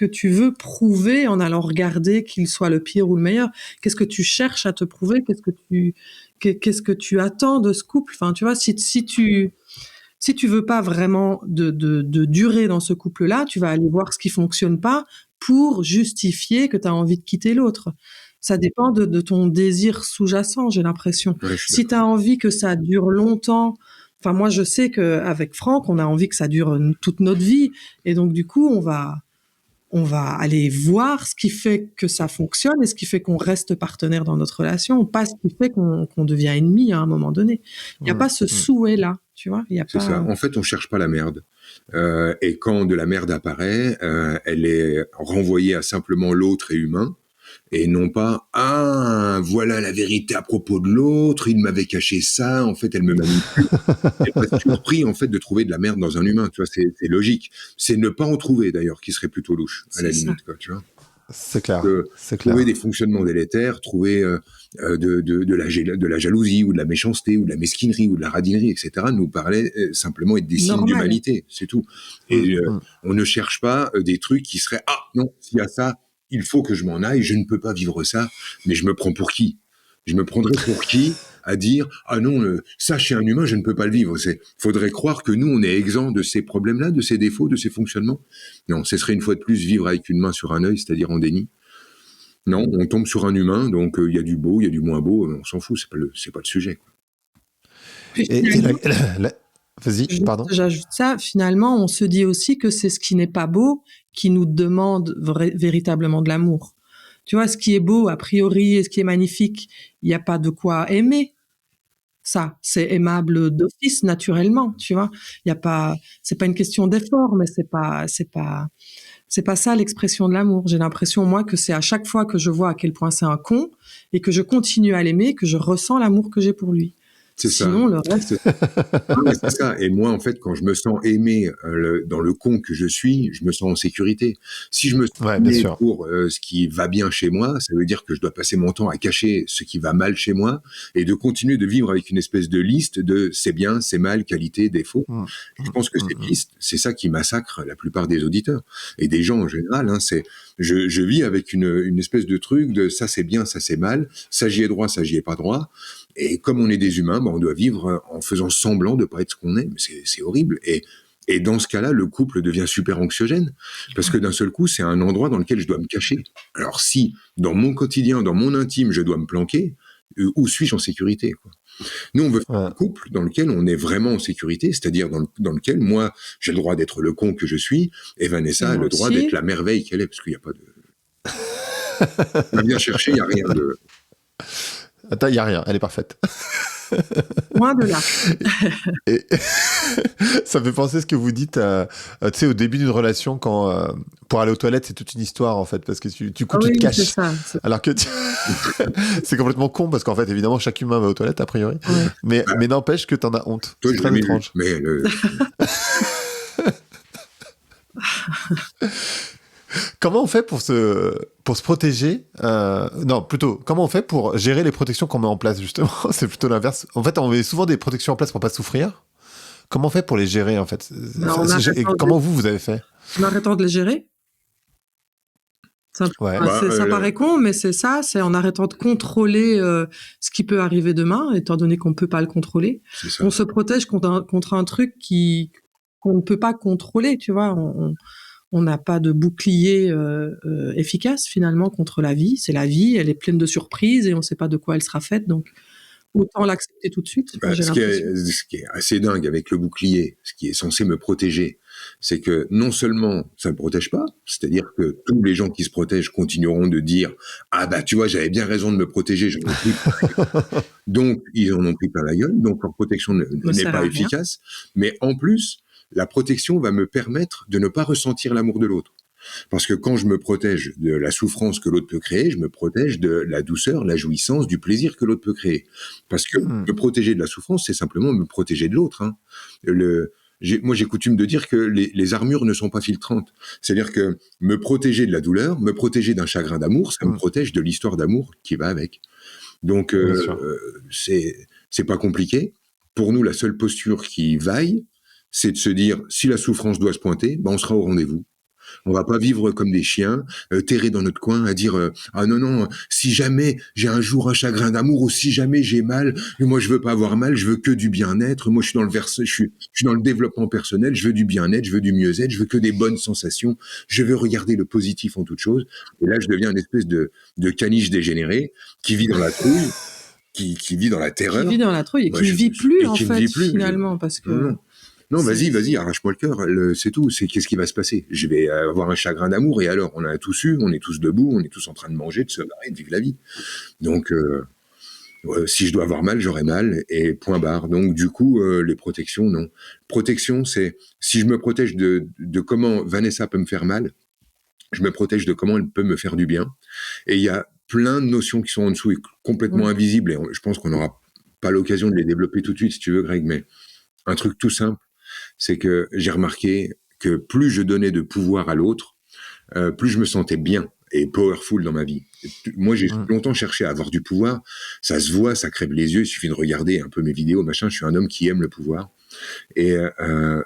tu veux prouver en allant regarder qu'il soit le pire ou le meilleur? Qu'est-ce que tu cherches à te prouver? Qu'est-ce que tu attends de ce couple? Enfin, tu vois, si tu veux pas vraiment de durer dans ce couple-là, tu vas aller voir ce qui fonctionne pas pour justifier que tu as envie de quitter l'autre. Ça dépend de ton désir sous-jacent, j'ai l'impression. Ouais, si tu as envie que ça dure longtemps, enfin moi je sais qu'avec Franck, on a envie que ça dure toute notre vie, et donc du coup on va aller voir ce qui fait que ça fonctionne et ce qui fait qu'on reste partenaire dans notre relation, pas ce qui fait qu'on devient ennemi à un moment donné. Il n'y a pas ce souhait-là, tu vois. C'est ça. En fait, on cherche pas la merde. Et quand de la merde apparaît, elle est renvoyée à simplement l'autre est humain. Et non pas voilà la vérité à propos de l'autre, il m'avait caché ça, en fait elle me manipule. Elle pas surpris en fait de trouver de la merde dans un humain, tu vois, c'est logique. C'est ne pas en trouver d'ailleurs qui serait plutôt louche à la limite, quoi, tu vois. C'est clair. Trouver des fonctionnements délétères, trouver de la jalousie ou de la méchanceté ou de la mesquinerie ou de la radinerie, etc. nous paraît simplement être des signes d'humanité, c'est tout. Et on ne cherche pas des trucs qui seraient non, s'il y a ça, il faut que je m'en aille, je ne peux pas vivre ça, mais je me prends pour qui? Je me prendrais pour qui à dire non, ça chez un humain, je ne peux pas le vivre. Faudrait croire que nous, on est exempt de ces problèmes-là, de ces défauts, de ces fonctionnements. Non, ce serait une fois de plus vivre avec une main sur un œil, c'est-à-dire en déni. Non, on tombe sur un humain, donc il y a du beau, il y a du moins beau, on s'en fout, c'est pas le sujet, quoi. Vas-y, pardon. J'ajoute ça, finalement, on se dit aussi que c'est ce qui n'est pas beau qui nous demande véritablement de l'amour. Tu vois, ce qui est beau, a priori, et ce qui est magnifique, il n'y a pas de quoi aimer. Ça, c'est aimable d'office, naturellement, tu vois. C'est pas une question d'effort, mais c'est pas ça l'expression de l'amour. J'ai l'impression, moi, que c'est à chaque fois que je vois à quel point c'est un con et que je continue à l'aimer, que je ressens l'amour que j'ai pour lui. Sinon, le reste... c'est ça. Et moi, en fait, quand je me sens aimé dans le con que je suis, je me sens en sécurité. Si je me sens aimé pour ce qui va bien chez moi, ça veut dire que je dois passer mon temps à cacher ce qui va mal chez moi et de continuer de vivre avec une espèce de liste de c'est bien, c'est mal, qualité, défaut. Et je pense que cette liste, c'est ça qui massacre la plupart des auditeurs et des gens en général. Je vis avec une espèce de truc de ça c'est bien, ça c'est mal, ça j'y ai droit, ça j'y ai pas droit. Et comme on est des humains, on doit vivre en faisant semblant de pas être ce qu'on est. Mais c'est horrible. Et dans ce cas-là, le couple devient super anxiogène. Parce que d'un seul coup, c'est un endroit dans lequel je dois me cacher. Alors si, dans mon quotidien, dans mon intime, je dois me planquer, où suis-je en sécurité, quoi? Nous, on veut faire un couple dans lequel on est vraiment en sécurité, c'est-à-dire dans lequel, moi, j'ai le droit d'être le con que je suis, et Vanessa a le droit d'être la merveille qu'elle est, parce qu'il n'y a pas de... On a bien cherché, il n'y a rien de... Attends, il n'y a rien, elle est parfaite. Loin de là. Et ça me fait penser à ce que vous dites, tu sais, au début d'une relation, quand pour aller aux toilettes, c'est toute une histoire, en fait, parce que tu te caches. C'est ça. Alors que c'est complètement con, parce qu'en fait, évidemment, chaque humain va aux toilettes, a priori. Ouais. Mais n'empêche que t'en as honte. Toi, c'est très étrange. Mais Comment on fait pour se protéger non, plutôt, comment on fait pour gérer les protections qu'on met en place, justement? C'est plutôt l'inverse. En fait, on met souvent des protections en place pour pas souffrir. Comment on fait pour les gérer, en fait? Comment vous avez fait? En arrêtant de les gérer. Ça paraît con, mais c'est ça, c'est en arrêtant de contrôler ce qui peut arriver demain, étant donné qu'on peut pas le contrôler. On se protège contre un truc qu'on ne peut pas contrôler, tu vois. on n'a pas de bouclier efficace finalement contre la vie. C'est la vie, elle est pleine de surprises et on ne sait pas de quoi elle sera faite, donc autant l'accepter tout de suite. J'ai Ce qui est assez dingue avec le bouclier, ce qui est censé me protéger, c'est que non seulement ça ne me protège pas, c'est-à-dire que tous les gens qui se protègent continueront de dire « Ah bah tu vois, j'avais bien raison de me protéger, j'en ai pris plein la gueule. » Donc ils en ont pris plein la gueule, donc leur protection n'est pas efficace. Mais en plus, la protection va me permettre de ne pas ressentir l'amour de l'autre. Parce que quand je me protège de la souffrance que l'autre peut créer, je me protège de la douceur, la jouissance, du plaisir que l'autre peut créer. Parce que me protéger de la souffrance, c'est simplement me protéger de l'autre. Hein. Moi, j'ai coutume de dire que les armures ne sont pas filtrantes. C'est-à-dire que me protéger de la douleur, me protéger d'un chagrin d'amour, ça me protège de l'histoire d'amour qui va avec. Donc, c'est pas compliqué. Pour nous, la seule posture qui vaille, c'est de se dire, si la souffrance doit se pointer, ben on sera au rendez-vous. On va pas vivre comme des chiens, terrés dans notre coin, à dire ah non, si jamais j'ai un jour un chagrin d'amour ou si jamais j'ai mal, moi je veux pas avoir mal, je veux que du bien-être. Moi je suis dans le développement personnel, je veux du bien-être, je veux du mieux-être, je veux que des bonnes sensations, je veux regarder le positif en toute chose. Et là je deviens une espèce de caniche dégénéré qui vit dans la trouille, qui vit dans la terreur, qui vit dans la trouille et qui ne vit plus en fait finalement parce que non, vas-y, arrache-moi le cœur. C'est tout. C'est qu'est-ce qui va se passer? Je vais avoir un chagrin d'amour et alors, on a tous eu, on est tous debout, on est tous en train de manger, de se marrer, de vivre la vie. Donc, si je dois avoir mal, j'aurai mal et point barre. Donc, du coup, les protections, non. Protection, c'est si je me protège de comment Vanessa peut me faire mal, je me protège de comment elle peut me faire du bien. Et il y a plein de notions qui sont en dessous et complètement invisibles. Et je pense qu'on n'aura pas l'occasion de les développer tout de suite, si tu veux, Greg, mais un truc tout simple. C'est que j'ai remarqué que plus je donnais de pouvoir à l'autre, plus je me sentais bien et powerful dans ma vie. Moi, j'ai longtemps cherché à avoir du pouvoir. Ça se voit, ça crève les yeux. Il suffit de regarder un peu mes vidéos, machin. Je suis un homme qui aime le pouvoir. Et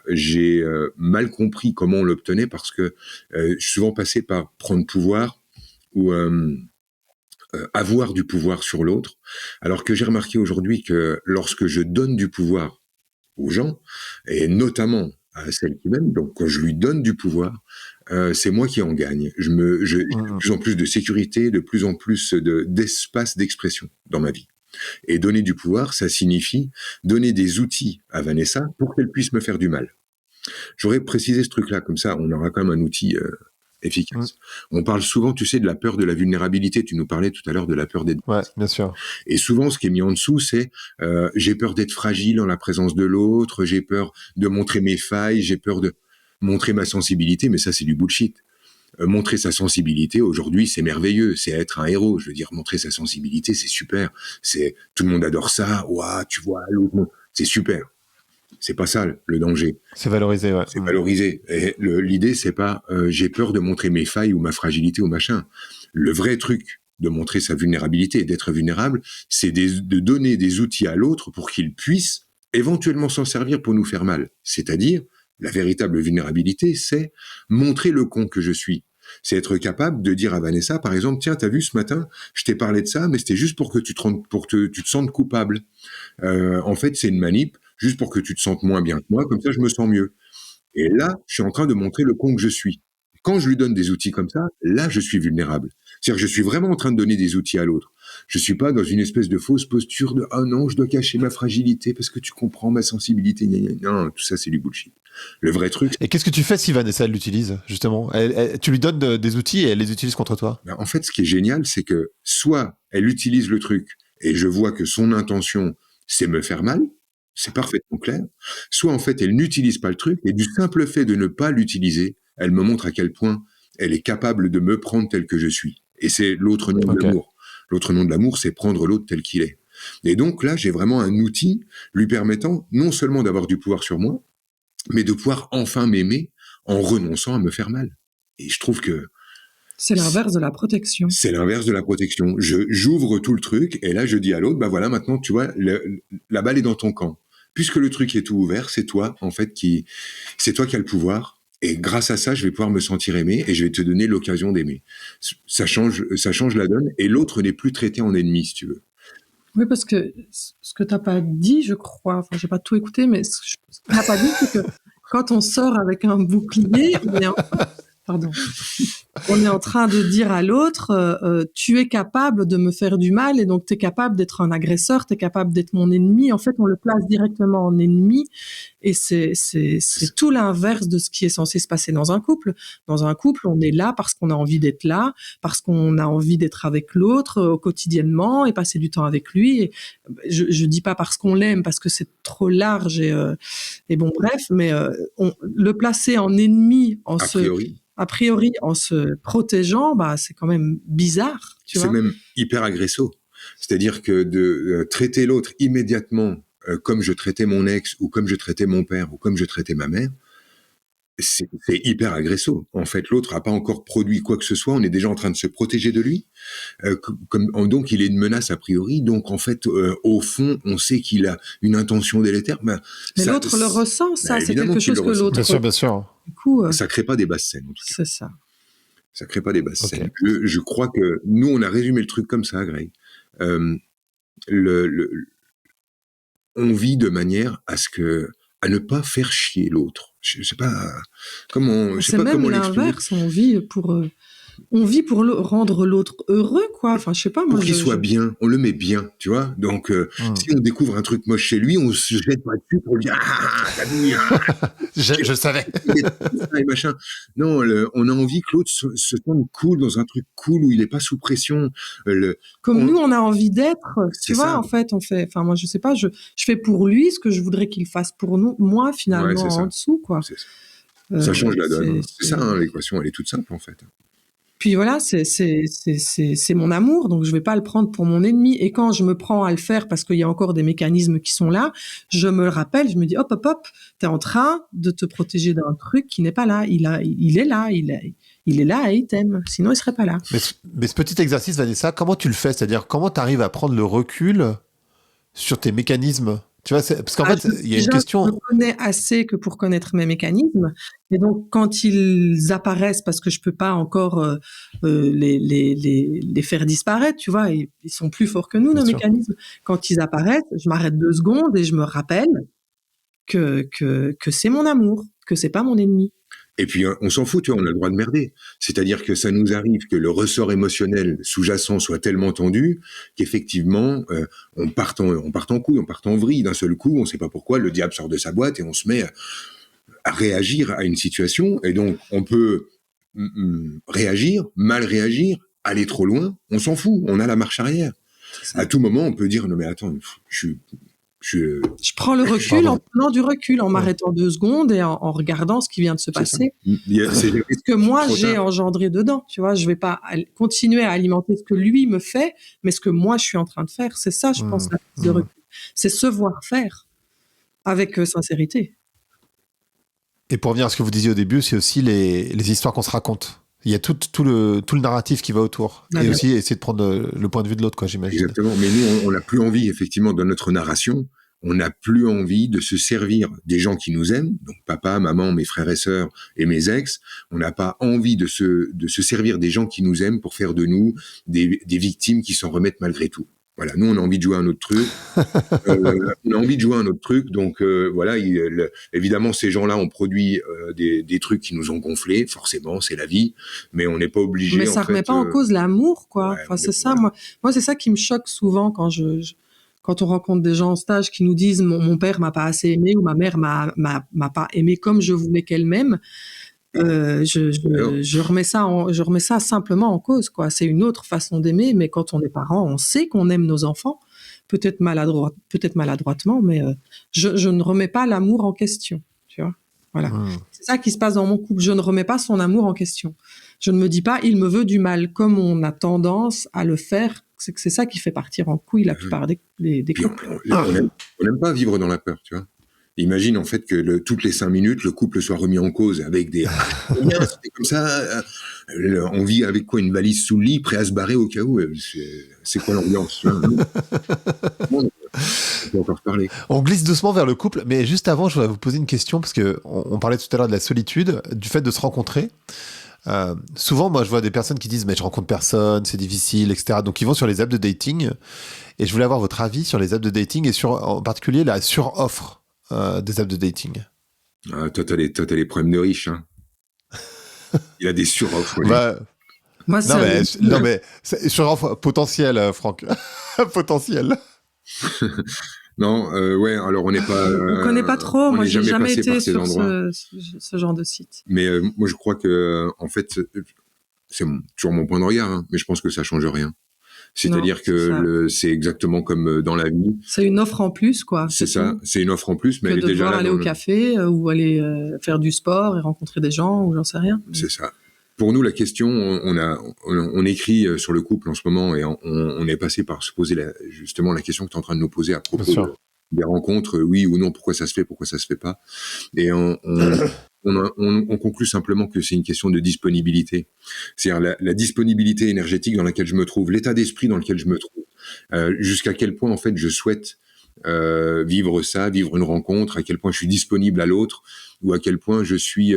j'ai mal compris comment on l'obtenait parce que je suis souvent passé par prendre pouvoir ou avoir du pouvoir sur l'autre. Alors que j'ai remarqué aujourd'hui que lorsque je donne du pouvoir aux gens, et notamment à celle qui m'aime, donc quand je lui donne du pouvoir, c'est moi qui en gagne. J'ai de plus en plus de sécurité, de plus en plus d'espace d'expression dans ma vie. Et donner du pouvoir, ça signifie donner des outils à Vanessa pour qu'elle puisse me faire du mal. J'aurais précisé ce truc-là, comme ça on aura quand même un outil efficace. On parle souvent, tu sais, de la peur de la vulnérabilité. Tu nous parlais tout à l'heure de la peur d'être... Ouais, bien sûr. Et souvent, ce qui est mis en dessous, c'est j'ai peur d'être fragile en la présence de l'autre, j'ai peur de montrer mes failles, j'ai peur de montrer ma sensibilité, mais ça, c'est du bullshit. Montrer sa sensibilité, aujourd'hui, c'est merveilleux, c'est être un héros. Je veux dire, montrer sa sensibilité, c'est super. Tout le monde adore ça. Ouah, tu vois, l'autre, c'est super. C'est pas ça le danger. C'est valorisé, ouais. C'est valorisé. Et l'idée, c'est pas j'ai peur de montrer mes failles ou ma fragilité ou machin. Le vrai truc de montrer sa vulnérabilité et d'être vulnérable, c'est de donner des outils à l'autre pour qu'il puisse éventuellement s'en servir pour nous faire mal. C'est-à-dire, la véritable vulnérabilité, c'est montrer le con que je suis. C'est être capable de dire à Vanessa, par exemple, tiens, t'as vu ce matin, je t'ai parlé de ça, mais c'était juste pour que tu te sentes coupable. En fait, c'est une manip, juste pour que tu te sentes moins bien que moi, comme ça je me sens mieux. Et là, je suis en train de montrer le con que je suis. Quand je lui donne des outils comme ça, là, je suis vulnérable. C'est-à-dire que je suis vraiment en train de donner des outils à l'autre. Je suis pas dans une espèce de fausse posture de « Ah non, je dois cacher ma fragilité parce que tu comprends ma sensibilité. » Non, tout ça, c'est du bullshit. Le vrai truc... Et qu'est-ce que tu fais si Vanessa l'utilise, justement? Tu lui donnes des outils et elle les utilise contre toi? Ben, en fait, ce qui est génial, c'est que soit elle utilise le truc et je vois que son intention, c'est me faire mal, c'est parfaitement clair, soit en fait, elle n'utilise pas le truc et du simple fait de ne pas l'utiliser, elle me montre à quel point elle est capable de me prendre tel que je suis. Et c'est l'autre nom de l'amour. L'autre nom de l'amour, c'est prendre l'autre tel qu'il est. Et donc là, j'ai vraiment un outil lui permettant non seulement d'avoir du pouvoir sur moi, mais de pouvoir enfin m'aimer en renonçant à me faire mal. Et je trouve que... c'est l'inverse de la protection. C'est l'inverse de la protection. J'ouvre tout le truc et là, je dis à l'autre, bah voilà, maintenant, tu vois, la balle est dans ton camp. Puisque le truc est tout ouvert, c'est toi, en fait, c'est toi qui as le pouvoir. Et grâce à ça, je vais pouvoir me sentir aimé et je vais te donner l'occasion d'aimer. Ça change la donne et l'autre n'est plus traité en ennemi, si tu veux. Oui, parce que ce que t'as pas dit, je crois, enfin, j'ai pas tout écouté, mais ce que t'as pas dit, c'est que quand on sort avec un bouclier, Pardon. On est en train de dire à l'autre, tu es capable de me faire du mal et donc tu es capable d'être un agresseur, tu es capable d'être mon ennemi. En fait, on le place directement en ennemi et c'est tout l'inverse de ce qui est censé se passer dans un couple. Dans un couple, on est là parce qu'on a envie d'être là, parce qu'on a envie d'être avec l'autre quotidiennement et passer du temps avec lui. Et je dis pas parce qu'on l'aime, parce que c'est trop large et bon, bref, mais le placer en ennemi a priori, en se protégeant, bah, c'est quand même bizarre, tu vois. C'est même hyper agresso. C'est-à-dire que de traiter l'autre immédiatement comme je traitais mon ex, ou comme je traitais mon père, ou comme je traitais ma mère, c'est hyper agresso. En fait, l'autre n'a pas encore produit quoi que ce soit, on est déjà en train de se protéger de lui. Donc, il est une menace a priori. Donc, en fait, au fond, on sait qu'il a une intention délétère. Mais l'autre le ressent, ça. C'est quelque chose que l'autre... Bien sûr. Du coup, ça crée pas des basses scènes, en tout cas. C'est ça. Ça crée pas des basses scènes. Je crois que nous, on a résumé le truc comme ça, Greg. On vit de manière à ne pas faire chier l'autre. Je sais pas comment. C'est même l'inverse. On vit pour rendre l'autre heureux, quoi. Enfin, je sais pas. Pour qu'il soit bien, on le met bien, tu vois. Donc, si on découvre un truc moche chez lui, on se jette pas dessus pour lui dire t'as vu, je savais. Et machin. Non, on a envie que l'autre se sente cool dans un truc cool où il est pas sous pression. Nous, on a envie d'être. Tu vois, en fait, on fait. Enfin, moi, je sais pas. Je fais pour lui ce que je voudrais qu'il fasse pour moi, finalement, en dessous, quoi. Ça change la donne. C'est ça, l'équation. Elle est toute simple, en fait. Puis voilà, c'est mon amour, donc je vais pas le prendre pour mon ennemi. Et quand je me prends à le faire parce qu'il y a encore des mécanismes qui sont là, je me le rappelle, je me dis hop, t'es en train de te protéger d'un truc qui n'est pas là. Il est là, il est là et il t'aime. Sinon, il serait pas là. Mais ce petit exercice, Vanessa, comment tu le fais ? C'est-à-dire, comment tu arrives à prendre le recul sur tes mécanismes ? Tu vois, parce qu'en fait, il y a une question. Je connais assez que pour connaître mes mécanismes. Et donc, quand ils apparaissent, parce que je peux pas encore les faire disparaître, tu vois, ils sont plus forts que nous, nos mécanismes. Quand ils apparaissent, je m'arrête 2 secondes et je me rappelle que c'est mon amour, que c'est pas mon ennemi. Et puis, on s'en fout, tu vois, on a le droit de merder. C'est-à-dire que ça nous arrive que le ressort émotionnel sous-jacent soit tellement tendu qu'effectivement, on part en couille, on part en vrille d'un seul coup, on sait pas pourquoi, le diable sort de sa boîte et on se met à réagir à une situation. Et donc, on peut réagir, mal réagir, aller trop loin, on s'en fout, on a la marche arrière. À tout moment, on peut dire, non mais attends, je prends le recul en prenant du recul, en m'arrêtant 2 secondes et en regardant ce qui vient de se passer. Ce que moi, j'ai engendré dedans, tu vois. Je vais pas continuer à alimenter ce que lui me fait, mais ce que moi, je suis en train de faire. C'est ça, je pense, la prise de recul. C'est se voir faire avec sincérité. Et pour revenir à ce que vous disiez au début, c'est aussi les histoires qu'on se raconte. Il y a tout le narratif qui va autour. Et aussi essayer de prendre le point de vue de l'autre, quoi, j'imagine. Exactement. Mais nous, on n'a plus envie, effectivement, dans notre narration, on n'a plus envie de se servir des gens qui nous aiment, donc papa, maman, mes frères et sœurs et mes ex. On n'a pas envie de se servir des gens qui nous aiment pour faire de nous des victimes qui s'en remettent malgré tout. Voilà, nous, on a envie de jouer à un autre truc. Donc, voilà, évidemment, ces gens-là ont produit des trucs qui nous ont gonflés. Forcément, c'est la vie. Mais on n'est pas obligé. Mais ça ne remet pas en cause l'amour, quoi. Ouais, enfin, c'est ça. Moi, c'est ça qui me choque souvent quand on rencontre des gens en stage qui nous disent mon père m'a pas assez aimé ou ma mère m'a pas aimé comme je voulais qu'elle m'aime. Je remets ça simplement en cause, quoi. C'est une autre façon d'aimer, mais quand on est parent, on sait qu'on aime nos enfants, peut-être maladroitement, mais je ne remets pas l'amour en question, tu vois. Voilà. C'est ça qui se passe dans mon couple. Je ne remets pas son amour en question. Je ne me dis pas il me veut du mal, comme on a tendance à le faire. C'est que c'est ça qui fait partir en couille la plupart des couples. On n'aime pas vivre dans la peur, tu vois. Imagine en fait que toutes les 5 minutes, le couple soit remis en cause avec des c'était comme ça. On vit avec quoi, une valise sous le lit, prêt à se barrer au cas où. C'est quoi l'ambiance? On peut encore parler. On glisse doucement vers le couple, mais juste avant, je voudrais vous poser une question parce que on parlait tout à l'heure de la solitude, du fait de se rencontrer. Souvent, moi, je vois des personnes qui disent mais je rencontre personne, c'est difficile, etc. Donc, ils vont sur les apps de dating. Et je voulais avoir votre avis sur les apps de dating et en particulier la suroffre des apps de dating. Toi, t'as les problèmes de riches, hein. Il a des suroffres, lui. Bah, Moi, non, mais sur potentiel, Franck. Potentiel. Non, ouais, alors on n'est pas... on connaît pas trop. on Moi, n'est j'ai jamais passé par été ces sur endroits. ce genre de site. Mais moi, je crois que, en fait, c'est toujours mon point de regard, hein, mais je pense que ça change rien. C'est-à-dire que c'est exactement comme dans la vie. C'est une offre en plus, quoi. C'est ça, c'est une offre en plus, mais que elle est déjà là. De devoir aller au café ou aller faire du sport et rencontrer des gens ou j'en sais rien. C'est ça. Pour nous, la question, on écrit sur le couple en ce moment et on est passé par se poser justement la question que tu es en train de nous poser à propos des rencontres, oui ou non, pourquoi ça se fait pas. Et on conclut simplement que c'est une question de disponibilité. C'est-à-dire la disponibilité énergétique dans laquelle je me trouve, l'état d'esprit dans lequel je me trouve, jusqu'à quel point en fait je souhaite vivre ça, vivre une rencontre, à quel point je suis disponible à l'autre, ou à quel point je suis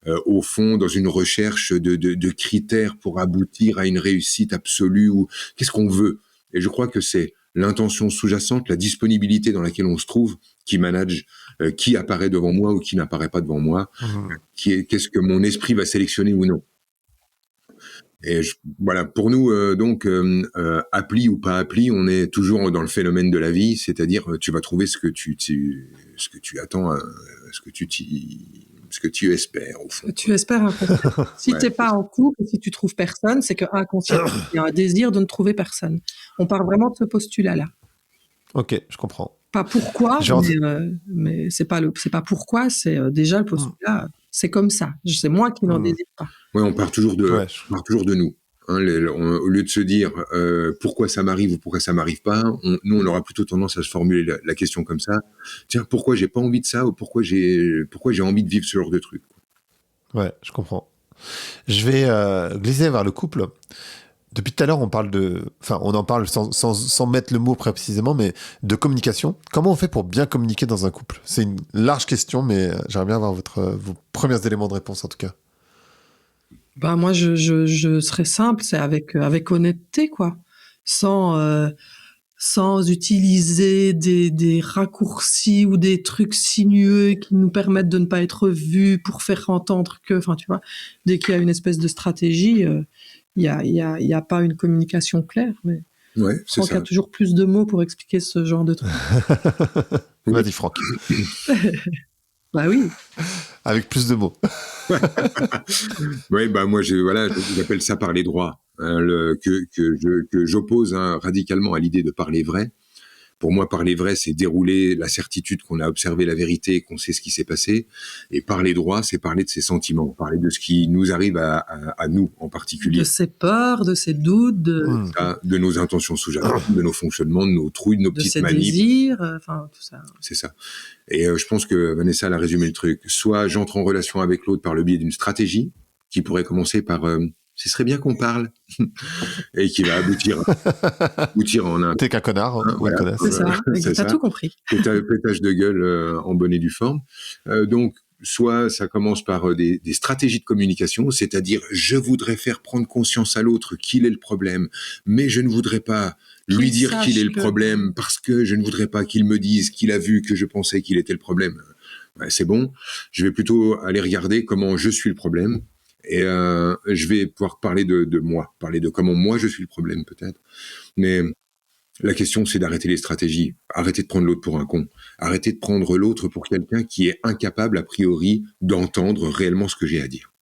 au fond dans une recherche de critères pour aboutir à une réussite absolue, ou qu'est-ce qu'on veut. Et je crois que c'est l'intention sous-jacente, la disponibilité dans laquelle on se trouve, qui manage qui apparaît devant moi ou qui n'apparaît pas devant moi, qu'est-ce que mon esprit va sélectionner ou non. Et voilà, pour nous, donc, appli ou pas appli, on est toujours dans le phénomène de la vie, c'est-à-dire tu vas trouver ce que tu attends, ce que tu espères, au fond. Tu espères inconsciemment. Si t'es pas en couple, si tu trouves personne, c'est que inconsciemment, il y a un désir de ne trouver personne. On part vraiment de ce postulat-là. Ok, je comprends. Pas pourquoi, mais c'est pas pourquoi, c'est déjà le postulat. C'est comme ça. C'est moi qui n'en désire pas. Ouais, on part toujours de nous. Hein, au lieu de se dire pourquoi ça m'arrive ou pourquoi ça m'arrive pas, nous on aura plutôt tendance à se formuler la question comme ça. Tiens, pourquoi j'ai pas envie de ça ou pourquoi j'ai envie de vivre ce genre de truc. Ouais, je comprends. Je vais glisser vers le couple. Depuis tout à l'heure, on en parle sans mettre le mot précisément, mais de communication. Comment on fait pour bien communiquer dans un couple? C'est une large question, mais j'aimerais bien avoir vos premiers éléments de réponse en tout cas. Ben moi, je serais simple, c'est avec honnêteté, quoi, sans utiliser des raccourcis ou des trucs sinueux qui nous permettent de ne pas être vus pour faire entendre que, enfin, tu vois, dès qu'il y a une espèce de stratégie, il y a pas une communication claire, mais ouais, je crois qu'il y a toujours plus de mots pour expliquer ce genre de trucs. Vas-y, Franck. Bah oui. Avec plus de mots. Oui, bah moi, j'appelle ça parler droit, hein, que j'oppose radicalement à l'idée de parler vrai. Pour moi, parler vrai, c'est dérouler la certitude qu'on a observé la vérité, qu'on sait ce qui s'est passé. Et parler droit, c'est parler de ses sentiments, parler de ce qui nous arrive à nous en particulier. De ses peurs, de ses doutes, de nos intentions sous-jacentes, de nos fonctionnements, de nos trouilles, de nos petites manies. De ses désirs, enfin tout ça. C'est ça. Et je pense que Vanessa elle a résumé le truc. Soit j'entre en relation avec l'autre par le biais d'une stratégie qui pourrait commencer par ce serait bien qu'on parle et qui va aboutir en un... T'es qu'un connard, hein, voilà, c'est ça, t'as tout compris. Pétage de gueule en bonne et due forme. Donc, soit ça commence par des stratégies de communication, c'est-à-dire je voudrais faire prendre conscience à l'autre qu'il est le problème, mais je ne voudrais pas lui dire qu'il est le problème parce que je ne voudrais pas qu'il me dise qu'il a vu que je pensais qu'il était le problème. Ouais, c'est bon, je vais plutôt aller regarder comment je suis le problème. Et je vais pouvoir parler de moi, parler de comment moi je suis le problème peut-être. Mais la question c'est d'arrêter les stratégies, arrêter de prendre l'autre pour un con, arrêter de prendre l'autre pour quelqu'un qui est incapable a priori d'entendre réellement ce que j'ai à dire.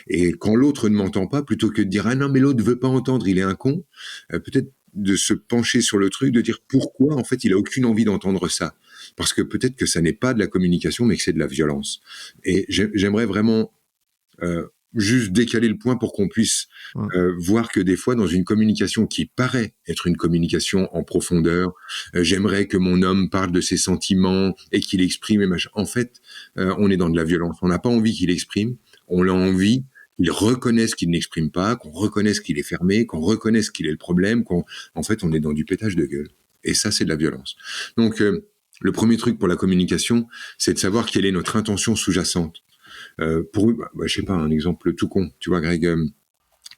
Et quand l'autre ne m'entend pas, plutôt que de dire ah non mais l'autre veut pas entendre, il est un con, peut-être de se pencher sur le truc, de dire pourquoi en fait il a aucune envie d'entendre ça. Parce que peut-être que ça n'est pas de la communication mais que c'est de la violence. Et j'aimerais vraiment juste décaler le point pour qu'on puisse voir que des fois, dans une communication qui paraît être une communication en profondeur, j'aimerais que mon homme parle de ses sentiments et qu'il exprime. En fait, on est dans de la violence. On n'a pas envie qu'il exprime. On a envie qu'il reconnaisse qu'il n'exprime pas, qu'on reconnaisse qu'il est fermé, qu'on reconnaisse qu'il est le problème. En fait, on est dans du pétage de gueule. Et ça, c'est de la violence. Donc, le premier truc pour la communication, c'est de savoir quelle est notre intention sous-jacente. Je sais pas, un exemple tout con. Tu vois, Greg,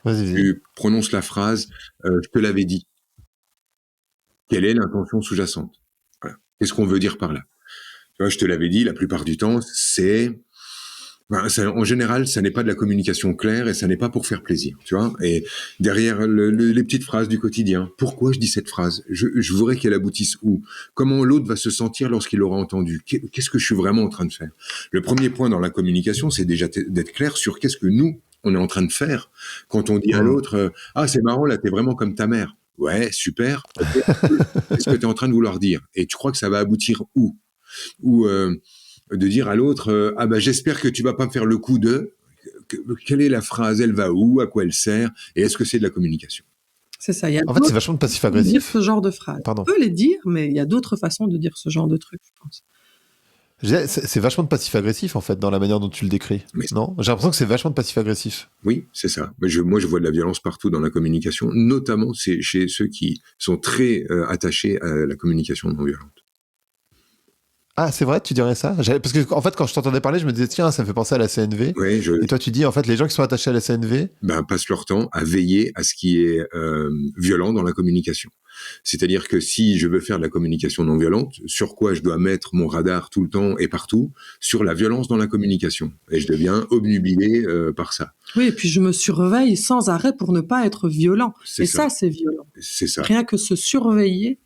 tu prononces la phrase « je te l'avais dit ». Quelle est l'intention sous-jacente? Voilà. Qu'est-ce qu'on veut dire par là? Tu vois, je te l'avais dit, la plupart du temps, c'est Ben, en général, ça n'est pas de la communication claire et ça n'est pas pour faire plaisir, tu vois. Et derrière les petites phrases du quotidien, pourquoi je dis cette phrase? Je voudrais qu'elle aboutisse où? Comment l'autre va se sentir lorsqu'il l'aura entendu? Qu'est-ce que je suis vraiment en train de faire? Le premier point dans la communication, c'est déjà d'être clair sur qu'est-ce que nous, on est en train de faire. Quand on dit à l'autre, ah, c'est marrant, là, t'es vraiment comme ta mère. Ouais, super. Qu'est-ce que t'es en train de vouloir dire? Et tu crois que ça va aboutir où? Ou de dire à l'autre ah bah j'espère que tu vas pas me faire le coup de quelle est la phrase, elle va où, à quoi elle sert, et est-ce que c'est de la communication? C'est ça. Il y a En fait, c'est vachement de dire passif-agressif. ce genre de phrase. Pardon. On peut les dire, mais il y a d'autres façons de dire ce genre de trucs, je pense. C'est vachement de passif-agressif, en fait, dans la manière dont tu le décris. Mais non? J'ai l'impression que c'est vachement de passif-agressif. oui, c'est ça. Moi, je vois de la violence partout dans la communication, notamment chez ceux qui sont très attachés à la communication non violente. Ah, c'est vrai, tu dirais ça? Parce que, en fait, quand je t'entendais parler, je me disais, tiens, ça me fait penser à la CNV. Ouais, Et toi, tu dis, en fait, les gens qui sont attachés à la CNV, passent leur temps à veiller à ce qui est violent dans la communication. C'est-à-dire que si je veux faire de la communication non violente, sur quoi je dois mettre mon radar tout le temps et partout? Sur la violence dans la communication. Et je deviens obnubilé par ça. Oui, et puis je me surveille sans arrêt pour ne pas être violent. C'est Et ça. ça, c'est violent. C'est ça. Rien que se surveiller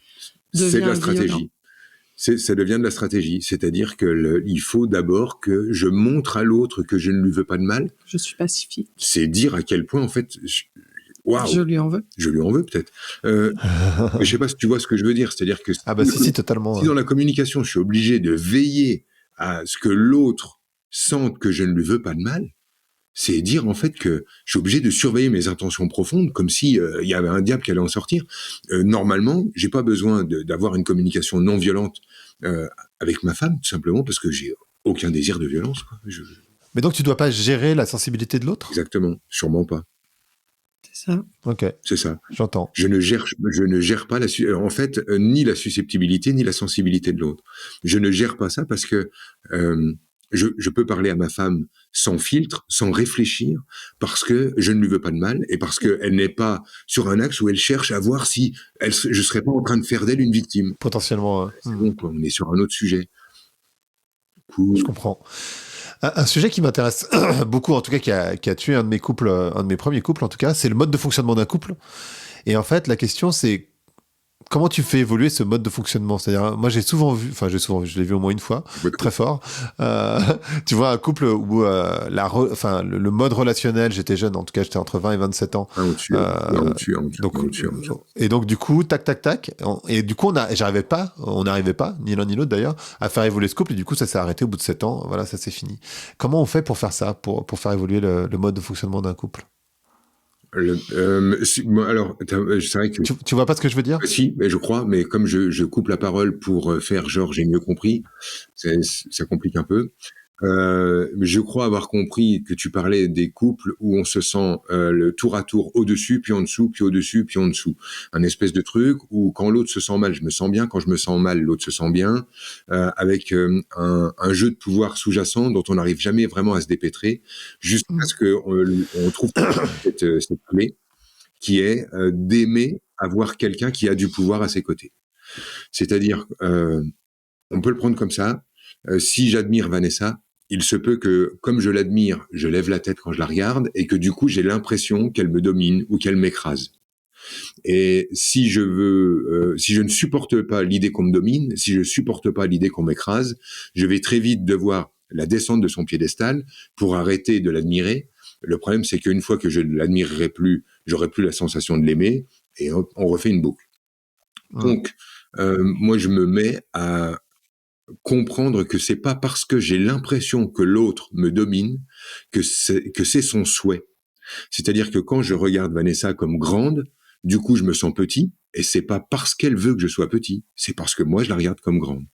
devient C'est de la stratégie. violent. Ça devient de la stratégie. C'est-à-dire que il faut d'abord que je montre à l'autre que je ne lui veux pas de mal. Je suis pacifique. C'est dire à quel point, en fait, waouh, Je lui en veux. je lui en veux peut-être. Je sais pas si tu vois ce que je veux dire. C'est-à-dire que ah bah si, totalement. si dans la communication, je suis obligé de veiller à ce que l'autre sente que je ne lui veux pas de mal, c'est dire en fait que je suis obligé de surveiller mes intentions profondes comme si il y avait un diable qui allait en sortir. Normalement, j'ai pas besoin d'avoir une communication non violente avec ma femme, tout simplement parce que j'ai aucun désir de violence, quoi. Mais donc, tu dois pas gérer la sensibilité de l'autre? Exactement, sûrement pas. C'est ça. Ok, C'est ça. j'entends. Je ne gère pas en fait ni la susceptibilité ni la sensibilité de l'autre. Je ne gère pas ça parce que je peux parler à ma femme sans filtre, sans réfléchir, parce que je ne lui veux pas de mal et parce qu'elle n'est pas sur un axe où elle cherche à voir si je serais pas en train de faire d'elle une victime. Potentiellement. C'est bon, quoi, on est sur un autre sujet. Cool. Je comprends. Un sujet qui m'intéresse beaucoup, en tout cas, qui a tué un de mes couples, un de mes premiers couples, en tout cas, c'est le mode de fonctionnement d'un couple. Et en fait, la question, c'est comment tu fais évoluer ce mode de fonctionnement? C'est-à-dire, moi, je l'ai vu au moins une fois, très fort. Tu vois, un couple où le mode relationnel, j'étais jeune, en tout cas, j'étais entre 20 et 27 ans. Et donc, du coup, tac, tac, tac. Et du coup, on n'arrivait pas, ni l'un ni l'autre d'ailleurs, à faire évoluer ce couple. Et du coup, ça s'est arrêté au bout de 7 ans. Voilà, ça s'est fini. Comment on fait pour faire ça, pour faire évoluer le mode de fonctionnement d'un couple? C'est vrai que tu vois pas ce que je veux dire? Si, mais je crois, mais comme je coupe la parole pour faire genre j'ai mieux compris, ça complique un peu. Je crois avoir compris que tu parlais des couples où on se sent le tour à tour au-dessus, puis en dessous, puis au-dessus, puis en dessous. Un espèce de truc où quand l'autre se sent mal, je me sens bien. Quand je me sens mal, l'autre se sent bien. Avec un jeu de pouvoir sous-jacent dont on n'arrive jamais vraiment à se dépêtrer, jusqu'à ce qu'on trouve cette clé qui est d'aimer avoir quelqu'un qui a du pouvoir à ses côtés. C'est-à-dire, on peut le prendre comme ça. Si j'admire Vanessa, il se peut que, comme je l'admire, je lève la tête quand je la regarde et que du coup, j'ai l'impression qu'elle me domine ou qu'elle m'écrase. Et si je ne supporte pas l'idée qu'on me domine, si je ne supporte pas l'idée qu'on m'écrase, je vais très vite devoir la descendre de son piédestal pour arrêter de l'admirer. Le problème, c'est qu'une fois que je ne l'admirerai plus, j'aurai plus la sensation de l'aimer et on refait une boucle. Donc, moi, je me mets à comprendre que c'est pas parce que j'ai l'impression que l'autre me domine que c'est son souhait. C'est-à-dire que quand je regarde Vanessa comme grande, du coup je me sens petit et c'est pas parce qu'elle veut que je sois petit, c'est parce que moi je la regarde comme grande.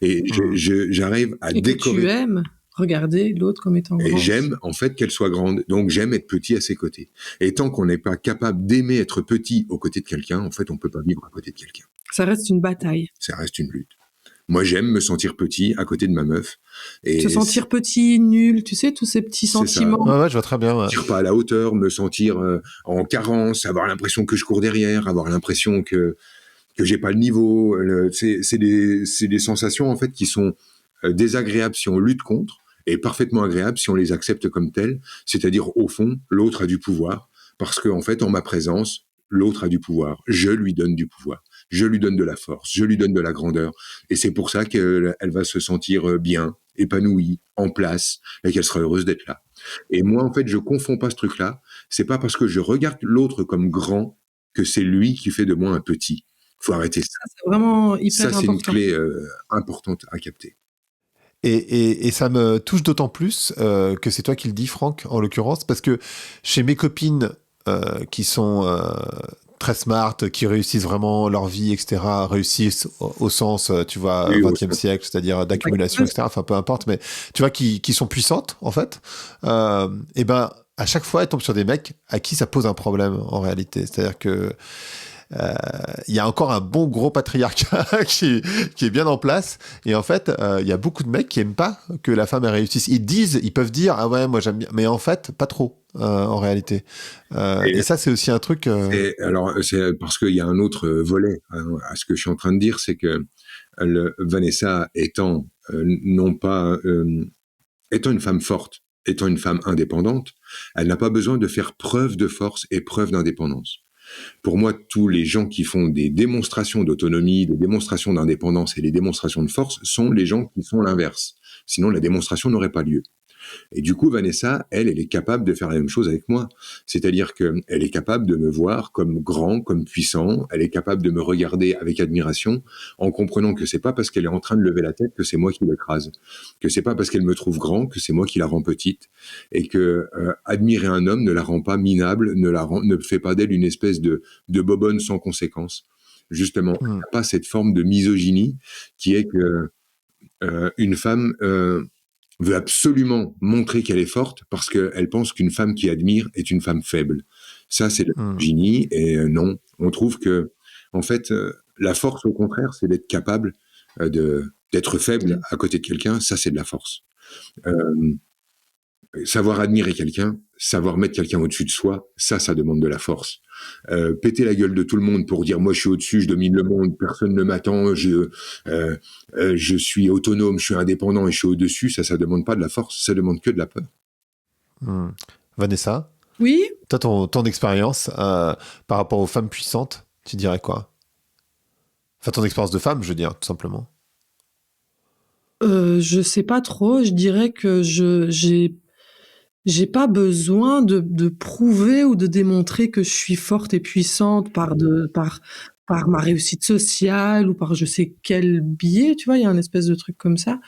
Et j'arrive à décorer. Et que tu aimes regarder l'autre comme étant grande. Et j'aime en fait qu'elle soit grande, donc j'aime être petit à ses côtés. Et tant qu'on n'est pas capable d'aimer être petit aux côtés de quelqu'un, en fait on peut pas vivre à côté de quelqu'un. Ça reste une bataille. Ça reste une lutte. Moi, j'aime me sentir petit à côté de ma meuf. Et se sentir petit, nul, tu sais, tous ces petits sentiments. Ouais, je vois très bien. Ouais. Me sentir pas à la hauteur, me sentir en carence, avoir l'impression que je cours derrière, avoir l'impression que j'ai pas le niveau. C'est des sensations en fait qui sont désagréables si on lutte contre est parfaitement agréable si on les accepte comme tels, c'est-à-dire au fond, l'autre a du pouvoir, parce qu'en fait, en ma présence, l'autre a du pouvoir, je lui donne du pouvoir, je lui donne de la force, je lui donne de la grandeur, et c'est pour ça qu'elle va se sentir bien, épanouie, en place, et qu'elle sera heureuse d'être là. Et moi, en fait, je confonds pas ce truc-là, c'est pas parce que je regarde l'autre comme grand que c'est lui qui fait de moi un petit. Faut arrêter ça. Ça, c'est vraiment Ça, hyper c'est une important. clé importante à capter. Et ça me touche d'autant plus que c'est toi qui le dis, Franck, en l'occurrence, parce que chez mes copines qui sont très smart, qui réussissent vraiment leur vie, etc., réussissent au sens, tu vois, Oui, 20e siècle, c'est-à-dire d'accumulation, etc., enfin peu importe, mais tu vois, qui sont puissantes, en fait, et ben, à chaque fois, elles tombent sur des mecs à qui ça pose un problème, en réalité. C'est-à-dire que il y a encore un bon gros patriarcat qui est bien en place. Et en fait, il y a beaucoup de mecs qui aiment pas que la femme elle réussisse. Ils peuvent dire ah ouais moi j'aime bien, mais en fait pas trop en réalité. Et ça c'est aussi un truc. Alors c'est parce qu'il y a un autre volet à ce que je suis en train de dire, c'est que Vanessa étant non pas étant une femme forte, étant une femme indépendante, elle n'a pas besoin de faire preuve de force et preuve d'indépendance. Pour moi, tous les gens qui font des démonstrations d'autonomie, des démonstrations d'indépendance et des démonstrations de force sont les gens qui font l'inverse. Sinon, la démonstration n'aurait pas lieu. Et du coup, Vanessa, elle est capable de faire la même chose avec moi. C'est-à-dire qu'elle est capable de me voir comme grand, comme puissant. Elle est capable de me regarder avec admiration, en comprenant que c'est pas parce qu'elle est en train de lever la tête que c'est moi qui l'écrase. Que c'est pas parce qu'elle me trouve grand que c'est moi qui la rend petite. Et que admirer un homme ne la rend pas minable, ne fait pas d'elle une espèce de bobonne sans conséquence. Justement, il n'y a pas cette forme de misogynie qui est que une femme veut absolument montrer qu'elle est forte parce qu'elle pense qu'une femme qui admire est une femme faible. Ça, c'est la misogynie. Et non, on trouve que, en fait, la force, au contraire, c'est d'être capable d'être faible à côté de quelqu'un. Ça, c'est de la force. Savoir admirer quelqu'un, savoir mettre quelqu'un au-dessus de soi, ça demande de la force. Péter la gueule de tout le monde pour dire moi je suis au-dessus, je domine le monde, personne ne m'attend, je suis autonome, je suis indépendant et je suis au-dessus, ça demande pas de la force, ça demande que de la peur. Vanessa, oui. Toi, ton expérience par rapport aux femmes puissantes, tu dirais quoi? Enfin, ton expérience de femme, je veux dire, tout simplement. Je sais pas trop. Je dirais que j'ai pas besoin de prouver ou de démontrer que je suis forte et puissante par ma réussite sociale ou par je sais quel biais, tu vois, il y a un espèce de truc comme ça.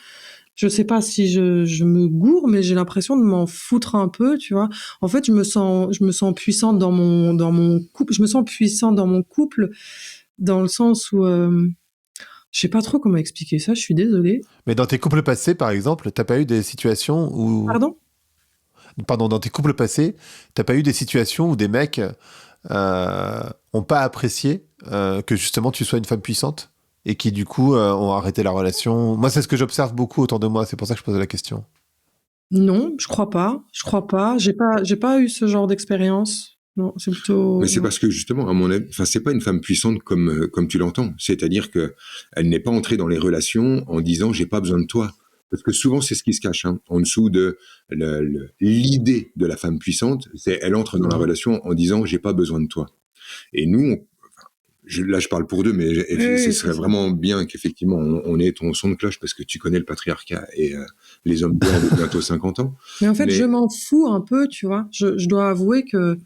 Je sais pas si je me gourre, mais j'ai l'impression de m'en foutre un peu, tu vois. En fait, je me sens puissante dans mon couple, je me sens puissante dans mon couple dans le sens où je sais pas trop comment expliquer ça, je suis désolée. Mais dans tes couples passés, par exemple, t'as pas eu des situations où... Pardon, dans tes couples passés, t'as pas eu des situations où des mecs ont pas apprécié que justement tu sois une femme puissante et qui du coup ont arrêté la relation? Moi, c'est ce que j'observe beaucoup autour de moi, c'est pour ça que je pose la question. Non, je crois pas. J'ai pas eu ce genre d'expérience. Non, c'est plutôt. Mais c'est parce que justement, à mon avis, enfin, c'est pas une femme puissante comme tu l'entends. C'est-à-dire que elle n'est pas entrée dans les relations en disant j'ai pas besoin de toi. Parce que souvent, c'est ce qui se cache en dessous de l'idée de la femme puissante. C'est elle entre dans la relation en disant j'ai pas besoin de toi. Et nous, là, je parle pour deux, mais ce serait vraiment bien qu'effectivement on ait ton son de cloche parce que tu connais le patriarcat et les hommes blancs de bientôt 50 ans. Mais en fait, je m'en fous un peu, tu vois. Je dois avouer que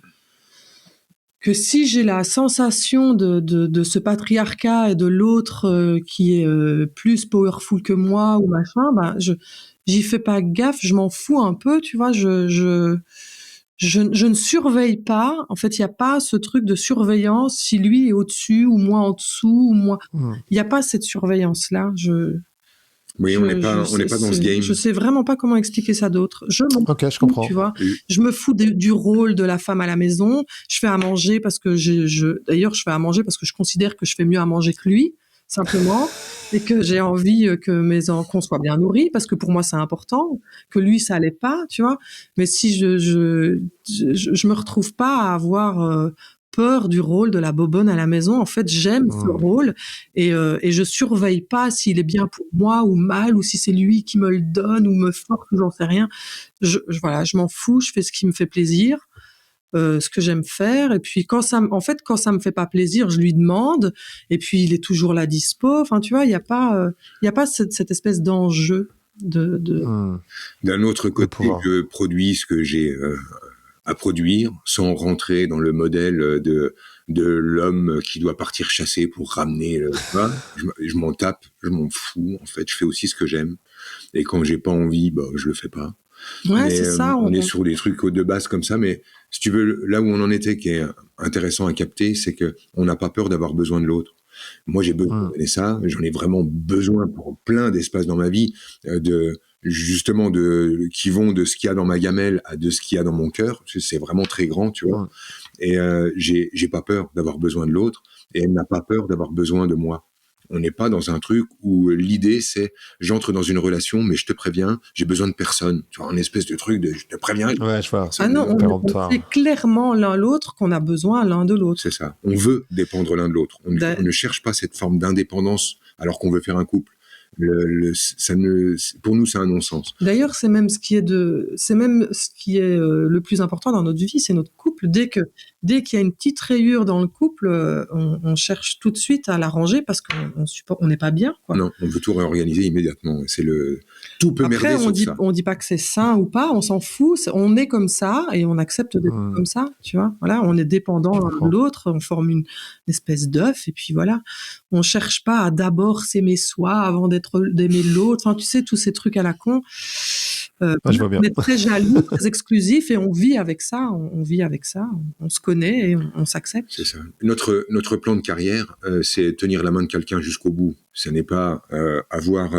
si j'ai la sensation de ce patriarcat et de l'autre qui est plus powerful que moi ou machin, bah j'y fais pas gaffe, je m'en fous un peu, tu vois. Je ne surveille pas. En fait, il y a pas ce truc de surveillance si lui est au-dessus ou moi en dessous ou moi. Il y a pas cette surveillance là. Oui, on n'est pas dans ce game. Je sais vraiment pas comment expliquer ça d'autre. Je comprends. Tu vois, je me fous du rôle de la femme à la maison. Je fais à manger parce que d'ailleurs, je fais à manger parce que je considère que je fais mieux à manger que lui, simplement, et que j'ai envie que qu'on soit bien nourris parce que pour moi c'est important, que lui ça allait pas, tu vois. Mais si je me retrouve pas à avoir peur du rôle de la bobonne à la maison. En fait, j'aime ce rôle et je surveille pas s'il est bien pour moi ou mal, ou si c'est lui qui me le donne ou me force, ou j'en sais rien. Voilà, je m'en fous, je fais ce qui me fait plaisir, ce que j'aime faire. Et puis quand ça me fait pas plaisir, je lui demande. Et puis il est toujours là dispo. Enfin, tu vois, il y a pas cette espèce d'enjeu de. D'un autre côté, je produis ce que j'ai à produire, sans rentrer dans le modèle de l'homme qui doit partir chasser pour ramener le je m'en tape, je m'en fous, en fait, je fais aussi ce que j'aime. Et quand j'ai pas envie, je le fais pas. Ouais, mais, c'est ça. On est sur des trucs de base comme ça, mais si tu veux, là où on en était, qui est intéressant à capter, c'est que on n'a pas peur d'avoir besoin de l'autre. Moi, j'ai besoin de ça, j'en ai vraiment besoin pour plein d'espaces dans ma vie, qui vont de ce qu'il y a dans ma gamelle à de ce qu'il y a dans mon cœur. C'est vraiment très grand, tu vois. Et j'ai pas peur d'avoir besoin de l'autre, et elle n'a pas peur d'avoir besoin de moi. On n'est pas dans un truc où l'idée c'est j'entre dans une relation, mais je te préviens, j'ai besoin de personne. Tu vois, un espèce de truc de je te préviens. Ouais, je vois. Ah non, on sait clairement l'un l'autre qu'on a besoin l'un de l'autre. C'est ça. On veut dépendre l'un de l'autre. On ne cherche pas cette forme d'indépendance alors qu'on veut faire un couple. Pour nous, c'est un non-sens. D'ailleurs, c'est même ce qui est le plus important dans notre vie, c'est notre couple. Dès qu'il y a une petite rayure dans le couple, on cherche tout de suite à l'arranger parce qu'on n'est pas bien, quoi. Non, on veut tout réorganiser immédiatement. Tout peut merder. Après, on dit pas que c'est sain ou pas, on s'en fout. On est comme ça et on accepte d'être comme ça, tu vois. Voilà, on est dépendant l'un de l'autre, on forme une espèce d'œuf et puis voilà. On cherche pas à d'abord s'aimer soi avant d'aimer l'autre. Enfin, tu sais, tous ces trucs à la con. Je vois bien. On est très jaloux, très exclusif et on vit avec ça. On vit avec ça. On se connaît et on s'accepte. C'est ça. Notre plan de carrière, c'est tenir la main de quelqu'un jusqu'au bout. Ce n'est pas avoir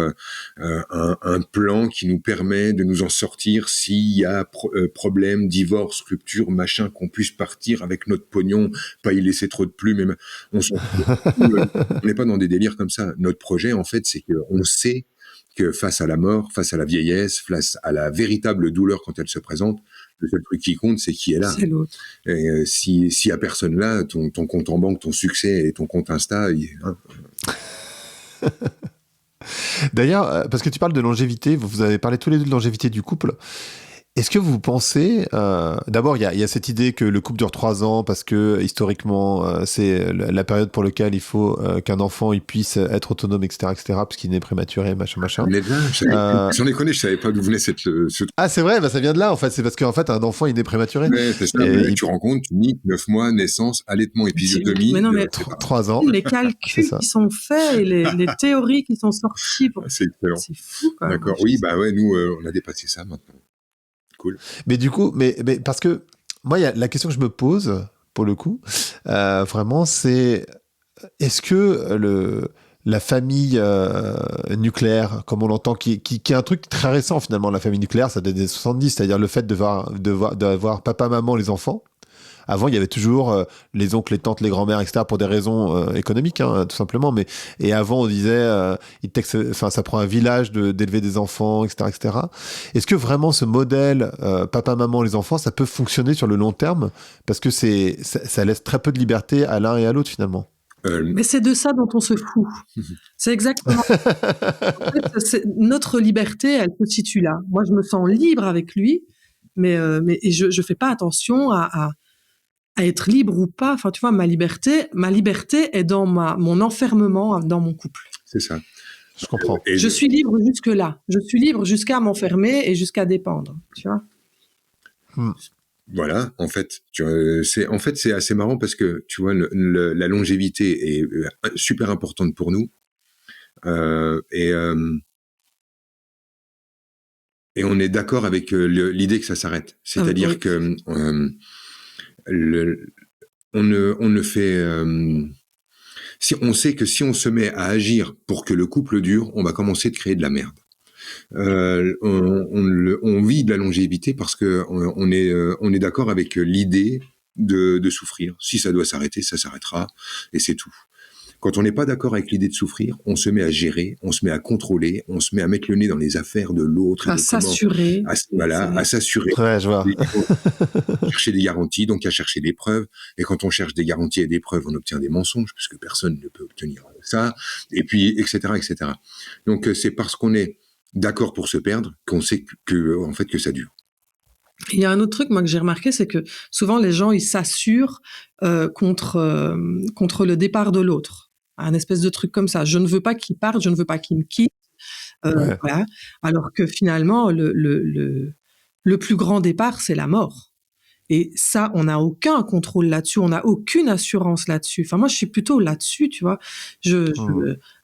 un plan qui nous permet de nous en sortir s'il y a problème, divorce, rupture, machin, qu'on puisse partir avec notre pognon, pas y laisser trop de plumes. On n'est pas dans des délires comme ça. Notre projet, en fait, c'est qu'on sait que face à la mort, face à la vieillesse, face à la véritable douleur quand elle se présente, le seul truc qui compte, c'est qui est là. C'est l'autre. Et s'il y a personne là, ton compte en banque, ton succès et ton compte Insta, D'ailleurs, parce que tu parles de longévité, vous avez parlé tous les deux de longévité du couple. Est-ce que vous pensez... d'abord, il y a cette idée que le couple dure 3 ans parce que, historiquement, c'est la période pour laquelle il faut qu'un enfant il puisse être autonome, etc., parce qu'il naît prématuré, machin. J'en ai connu, je savais pas d'où venait ce... Ah, c'est vrai, ça vient de là, en fait. C'est parce qu'en fait, un enfant, il naît prématuré. Ouais, c'est ça. Tu rencontres, tu niques 9 mois, naissance, allaitement, épisiotomie. Mais non, mais 3 ans. Les calculs qui sont faits et les théories qui sont sorties. C'est excellent. C'est fou, quoi. D'accord. Oui, nous, on a dépassé ça maintenant. Cool. Mais du coup, mais parce que moi, la question que je me pose, pour le coup, vraiment, c'est est-ce que la famille nucléaire, comme on l'entend, qui est un truc très récent finalement, la famille nucléaire, ça date des 70, c'est-à-dire le fait d'avoir papa, maman, les enfants. Avant, il y avait toujours les oncles, les tantes, les grands-mères, etc., pour des raisons économiques, hein, tout simplement. Et avant, on disait, ça prend un village d'élever des enfants, etc., etc. Est-ce que vraiment ce modèle papa, maman, les enfants, ça peut fonctionner sur le long terme? Parce que ça laisse très peu de liberté à l'un et à l'autre, finalement. Mais c'est de ça dont on se fout. C'est exactement. En fait, notre liberté, elle se situe là. Moi, je me sens libre avec lui, mais je fais pas attention à être libre ou pas. Enfin, tu vois, ma liberté est dans mon enfermement dans mon couple. C'est ça. Je comprends. Je suis libre jusque-là. Je suis libre jusqu'à m'enfermer et jusqu'à dépendre. Tu vois. Voilà, en fait, c'est assez marrant parce que, tu vois, la longévité est super importante pour nous. Et on est d'accord avec l'idée que ça s'arrête. C'est-à-dire oui. que on ne fait... si on sait que si on se met à agir pour que le couple dure, on va commencer de créer de la merde. On vit de la longévité parce que on est d'accord avec l'idée de souffrir. Si ça doit s'arrêter, ça s'arrêtera et c'est tout. Quand on n'est pas d'accord avec l'idée de souffrir, on se met à gérer, on se met à contrôler, on se met à mettre le nez dans les affaires de l'autre. À s'assurer. À s'assurer. Ouais, je vois. Chercher des garanties, donc à chercher des preuves. Et quand on cherche des garanties et des preuves, on obtient des mensonges, puisque personne ne peut obtenir ça. Et puis, etc., etc. Donc, c'est parce qu'on est d'accord pour se perdre qu'on sait en fait, que ça dure. Il y a un autre truc, moi, que j'ai remarqué, c'est que souvent, les gens, ils s'assurent contre le départ de l'autre. Un espèce de truc comme ça. Je ne veux pas qu'il parte, je ne veux pas qu'il me quitte. Ouais. Voilà. Alors que finalement, le plus grand départ, c'est la mort. Et ça, on n'a aucun contrôle là-dessus, on n'a aucune assurance là-dessus. Enfin, moi, je suis plutôt là-dessus, tu vois.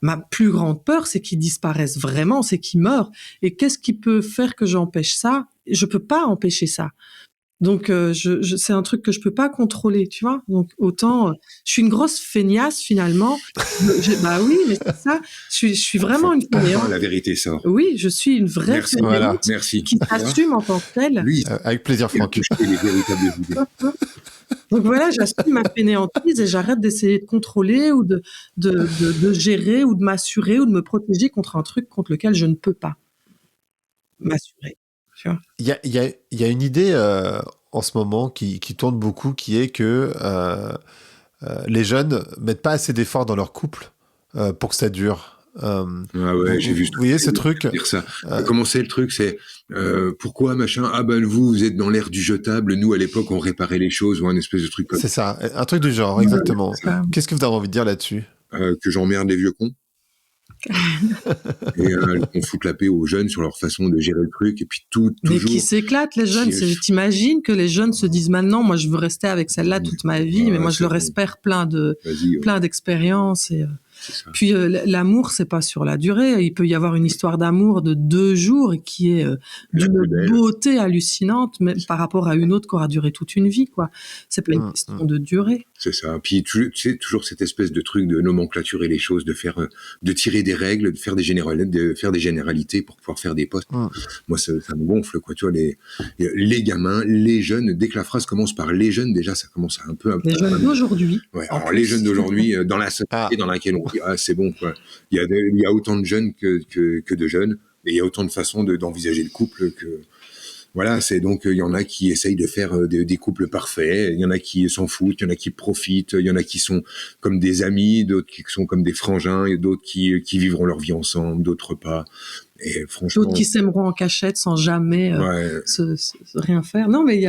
Ma plus grande peur, c'est qu'ils disparaissent vraiment, c'est qu'ils meurent. Et qu'est-ce qui peut faire que j'empêche ça? Je peux pas empêcher ça. Donc, c'est un truc que je peux pas contrôler, tu vois. Donc, autant, je suis une grosse feignasse finalement. Bah oui, mais c'est ça. Je suis vraiment une fainéante. La vérité sort. Oui, je suis une vraie Merci. fainéante Voilà. Merci. qui s'assume en tant que telle. Lui, Avec plaisir, Franck. les véritables idées. Donc voilà, j'assume ma fainéantise et j'arrête d'essayer de contrôler ou de gérer ou de m'assurer ou de me protéger contre un truc contre lequel je ne peux pas m'assurer. Il y a une idée en ce moment qui tourne beaucoup, qui est que les jeunes mettent pas assez d'efforts dans leur couple pour que ça dure. Ah ouais, j'ai vu. Vous voyez ce truc dire ça. Comment c'est le truc? C'est pourquoi machin? Ah ben vous êtes dans l'ère du jetable. Nous à l'époque on réparait les choses ou un espèce de truc comme ça. C'est ça, un truc du genre, exactement. Qu'est-ce que vous avez envie de dire là-dessus? Que j'emmerde les vieux cons. Et qu'on fout la paix aux jeunes sur leur façon de gérer le truc et puis toujours. Mais qui s'éclatent les jeunes. T'imagines que les jeunes se disent maintenant, moi je veux rester avec celle-là toute ma vie, mais moi je leur espère plein d'expériences et. Puis l'amour, c'est pas sur la durée. Il peut y avoir une histoire d'amour de 2 jours qui est d'une beauté hallucinante, même par rapport à une autre qui aura duré toute une vie, quoi. C'est pas une question de durée. C'est ça. Puis tu sais, toujours cette espèce de truc de nomenclaturer les choses, de tirer des règles, de faire des généralités pour pouvoir faire des postes. Moi, ça me gonfle, quoi. Tu vois, les gamins, les jeunes, dès que la phrase commence par les jeunes, déjà, ça commence à un peu. Les jeunes d'aujourd'hui. Ouais. Alors les jeunes d'aujourd'hui, dans la société dans laquelle on dit c'est bon, quoi. Il y a autant de jeunes que de jeunes, et il y a autant de façons d'envisager le couple que. Voilà, c'est donc il y en a qui essayent de faire des couples parfaits, il y en a qui s'en foutent, il y en a qui profitent, il y en a qui sont comme des amis, d'autres qui sont comme des frangins, et d'autres qui vivront leur vie ensemble, d'autres pas. Et franchement, d'autres qui s'aimeront en cachette sans jamais rien faire. Non, mais il y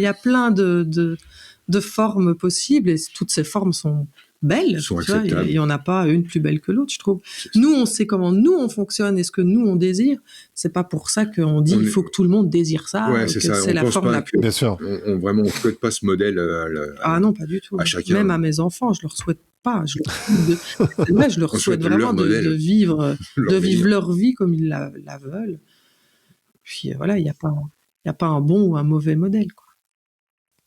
a plein de formes possibles et toutes ces formes sont belles. Sont tu vois, acceptables. il y en a pas une plus belle que l'autre, je trouve. Nous, on sait comment nous on fonctionne et ce que nous on désire. C'est pas pour ça qu'on dit il faut que tout le monde désire ça. Ouais, c'est ça. C'est la forme la plus. Bien sûr. On code pas ce modèle. Ah non, pas du tout. À chacun. Même à mes enfants, je leur souhaite pas. Je leur souhaite vraiment de vivre leur vie comme ils la veulent. Puis voilà, il y a pas un bon ou un mauvais modèle, quoi.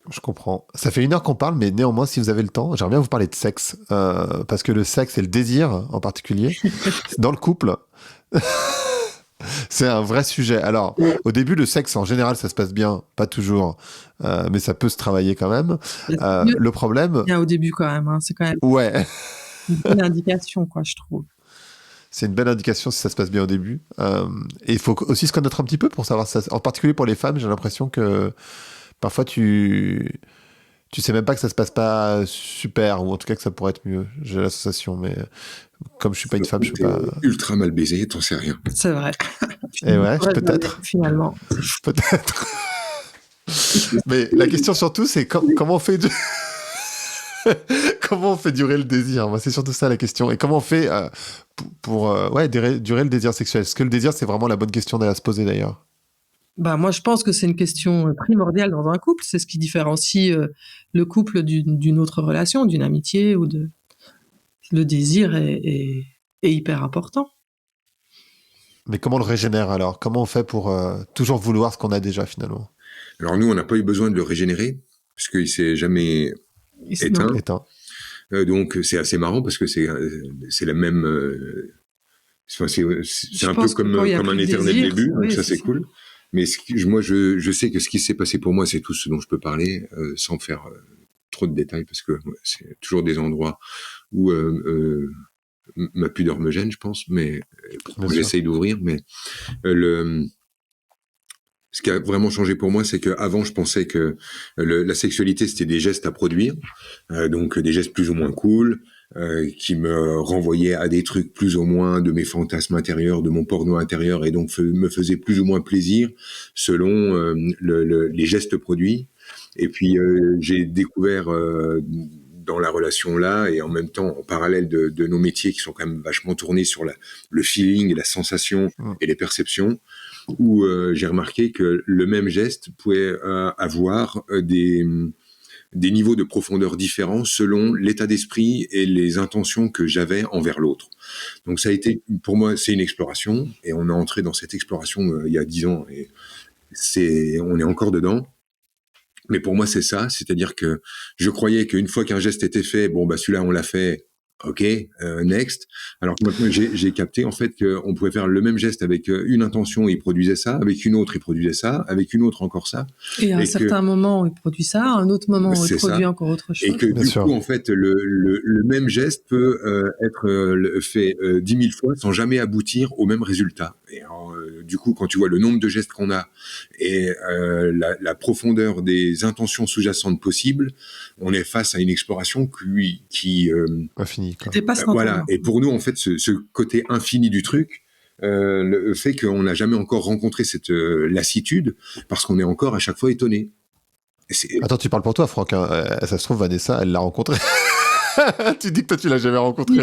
Je comprends. Ça fait 1 heure qu'on parle, mais néanmoins, si vous avez le temps, j'aimerais bien vous parler de sexe. Parce que le sexe et le désir, en particulier, dans le couple, c'est un vrai sujet. Alors, au début, le sexe, en général, ça se passe bien. Pas toujours. Mais ça peut se travailler quand même. Le problème... Bien au début, quand même. Hein. C'est quand même Ouais. une bonne indication, quoi, je trouve. C'est une belle indication si ça se passe bien au début. Et il faut aussi se connaître un petit peu pour savoir ça. En particulier pour les femmes, j'ai l'impression que parfois tu sais même pas que ça se passe pas super, ou en tout cas que ça pourrait être mieux. J'ai l'association, mais comme je suis pas une femme, je peux pas. Ultra mal baisé, t'en sais rien. C'est vrai. Et ouais, peut-être. Finalement. Peut-être. Mais la question surtout, c'est comment on fait comment on fait durer le désir? Moi, c'est surtout ça la question. Et comment on fait pour durer le désir sexuel? Est-ce que le désir, c'est vraiment la bonne question à se poser d'ailleurs? Bah, moi, je pense que c'est une question primordiale dans un couple. C'est ce qui différencie le couple d'une autre relation, d'une amitié ou de. Le désir est hyper important. Mais comment on le régénère alors? Comment on fait pour toujours vouloir ce qu'on a déjà finalement? Alors nous, on n'a pas eu besoin de le régénérer, parce qu'il s'est jamais éteint. Donc c'est assez marrant, parce que c'est la même... c'est un peu comme un éternel début, donc oui, ça c'est cool. Mais moi, je sais que ce qui s'est passé pour moi, c'est tout ce dont je peux parler, sans faire trop de détails, parce que c'est toujours des endroits où ma pudeur me gêne, je pense, mais j'essaye d'ouvrir. Mais ce qui a vraiment changé pour moi, c'est qu'avant, je pensais que la sexualité, c'était des gestes à produire, donc des gestes plus ou moins cool, qui me renvoyaient à des trucs plus ou moins de mes fantasmes intérieurs, de mon porno intérieur, et donc me faisaient plus ou moins plaisir selon les gestes produits. Et puis, j'ai découvert dans la relation là, et en même temps, en parallèle de nos métiers qui sont quand même vachement tournés sur le feeling, la sensation et les perceptions, où j'ai remarqué que le même geste pouvait avoir des niveaux de profondeur différents selon l'état d'esprit et les intentions que j'avais envers l'autre. Donc ça a été, pour moi, c'est une exploration, et on est entré dans cette exploration il y a 10 ans, et on est encore dedans. Mais pour moi, c'est ça, c'est-à-dire que je croyais qu'une fois qu'un geste était fait, bon, bah celui-là, on l'a fait, ok, next. Alors que maintenant, j'ai capté en fait qu'on pouvait faire le même geste avec une intention, il produisait ça, avec une autre, il produisait ça, avec une autre, encore ça. Et à un certain moment, il produit ça, à un autre moment, il produit encore autre chose. Et que du coup, en fait, le même geste peut être fait 10 000 fois sans jamais aboutir au même résultat. Et alors, du coup, quand tu vois le nombre de gestes qu'on a et la profondeur des intentions sous-jacentes possibles, on est face à une exploration qui pas fini, quoi. Voilà. Et pour nous, en fait, ce côté infini du truc le fait qu'on n'a jamais encore rencontré cette lassitude, parce qu'on est encore à chaque fois étonné. Attends, tu parles pour toi, Franck, hein. Ça se trouve, Vanessa, elle l'a rencontré. Tu dis que toi, tu l'as jamais rencontré.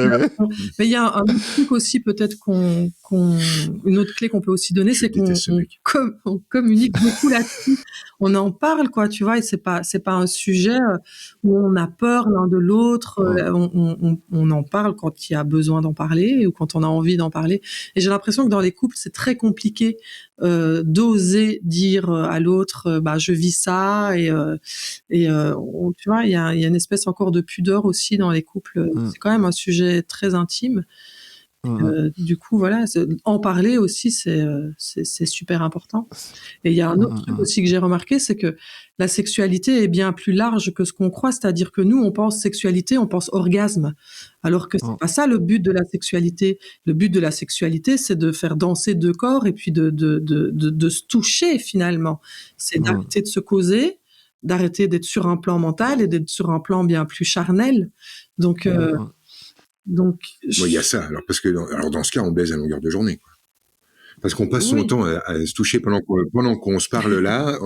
Mais il y a un autre truc aussi, peut-être une autre clé qu'on peut aussi donner, c'est qu'on communique beaucoup là-dessus. On en parle, quoi, tu vois, et c'est pas un sujet où on a peur l'un de l'autre. On en parle quand il y a besoin d'en parler ou quand on a envie d'en parler. Et j'ai l'impression que dans les couples, c'est très compliqué d'oser dire à l'autre, bah je vis ça, et tu vois, il y a une espèce encore de pudeur aussi dans les couples. C'est quand même un sujet très intime. Du coup, voilà, en parler aussi, c'est super important. Et il y a un autre truc aussi que j'ai remarqué, c'est que la sexualité est bien plus large que ce qu'on croit. C'est-à-dire que nous, on pense sexualité, on pense orgasme, alors que c'est pas ça le but de la sexualité. Le but de la sexualité, c'est de faire danser deux corps et puis de se toucher finalement. C'est d'arrêter de se causer, d'arrêter d'être sur un plan mental et d'être sur un plan bien plus charnel. Donc, il y a ça. Alors parce que dans ce cas, on baise à longueur de journée, quoi. Parce qu'on passe son temps à se toucher pendant qu'on se parle là.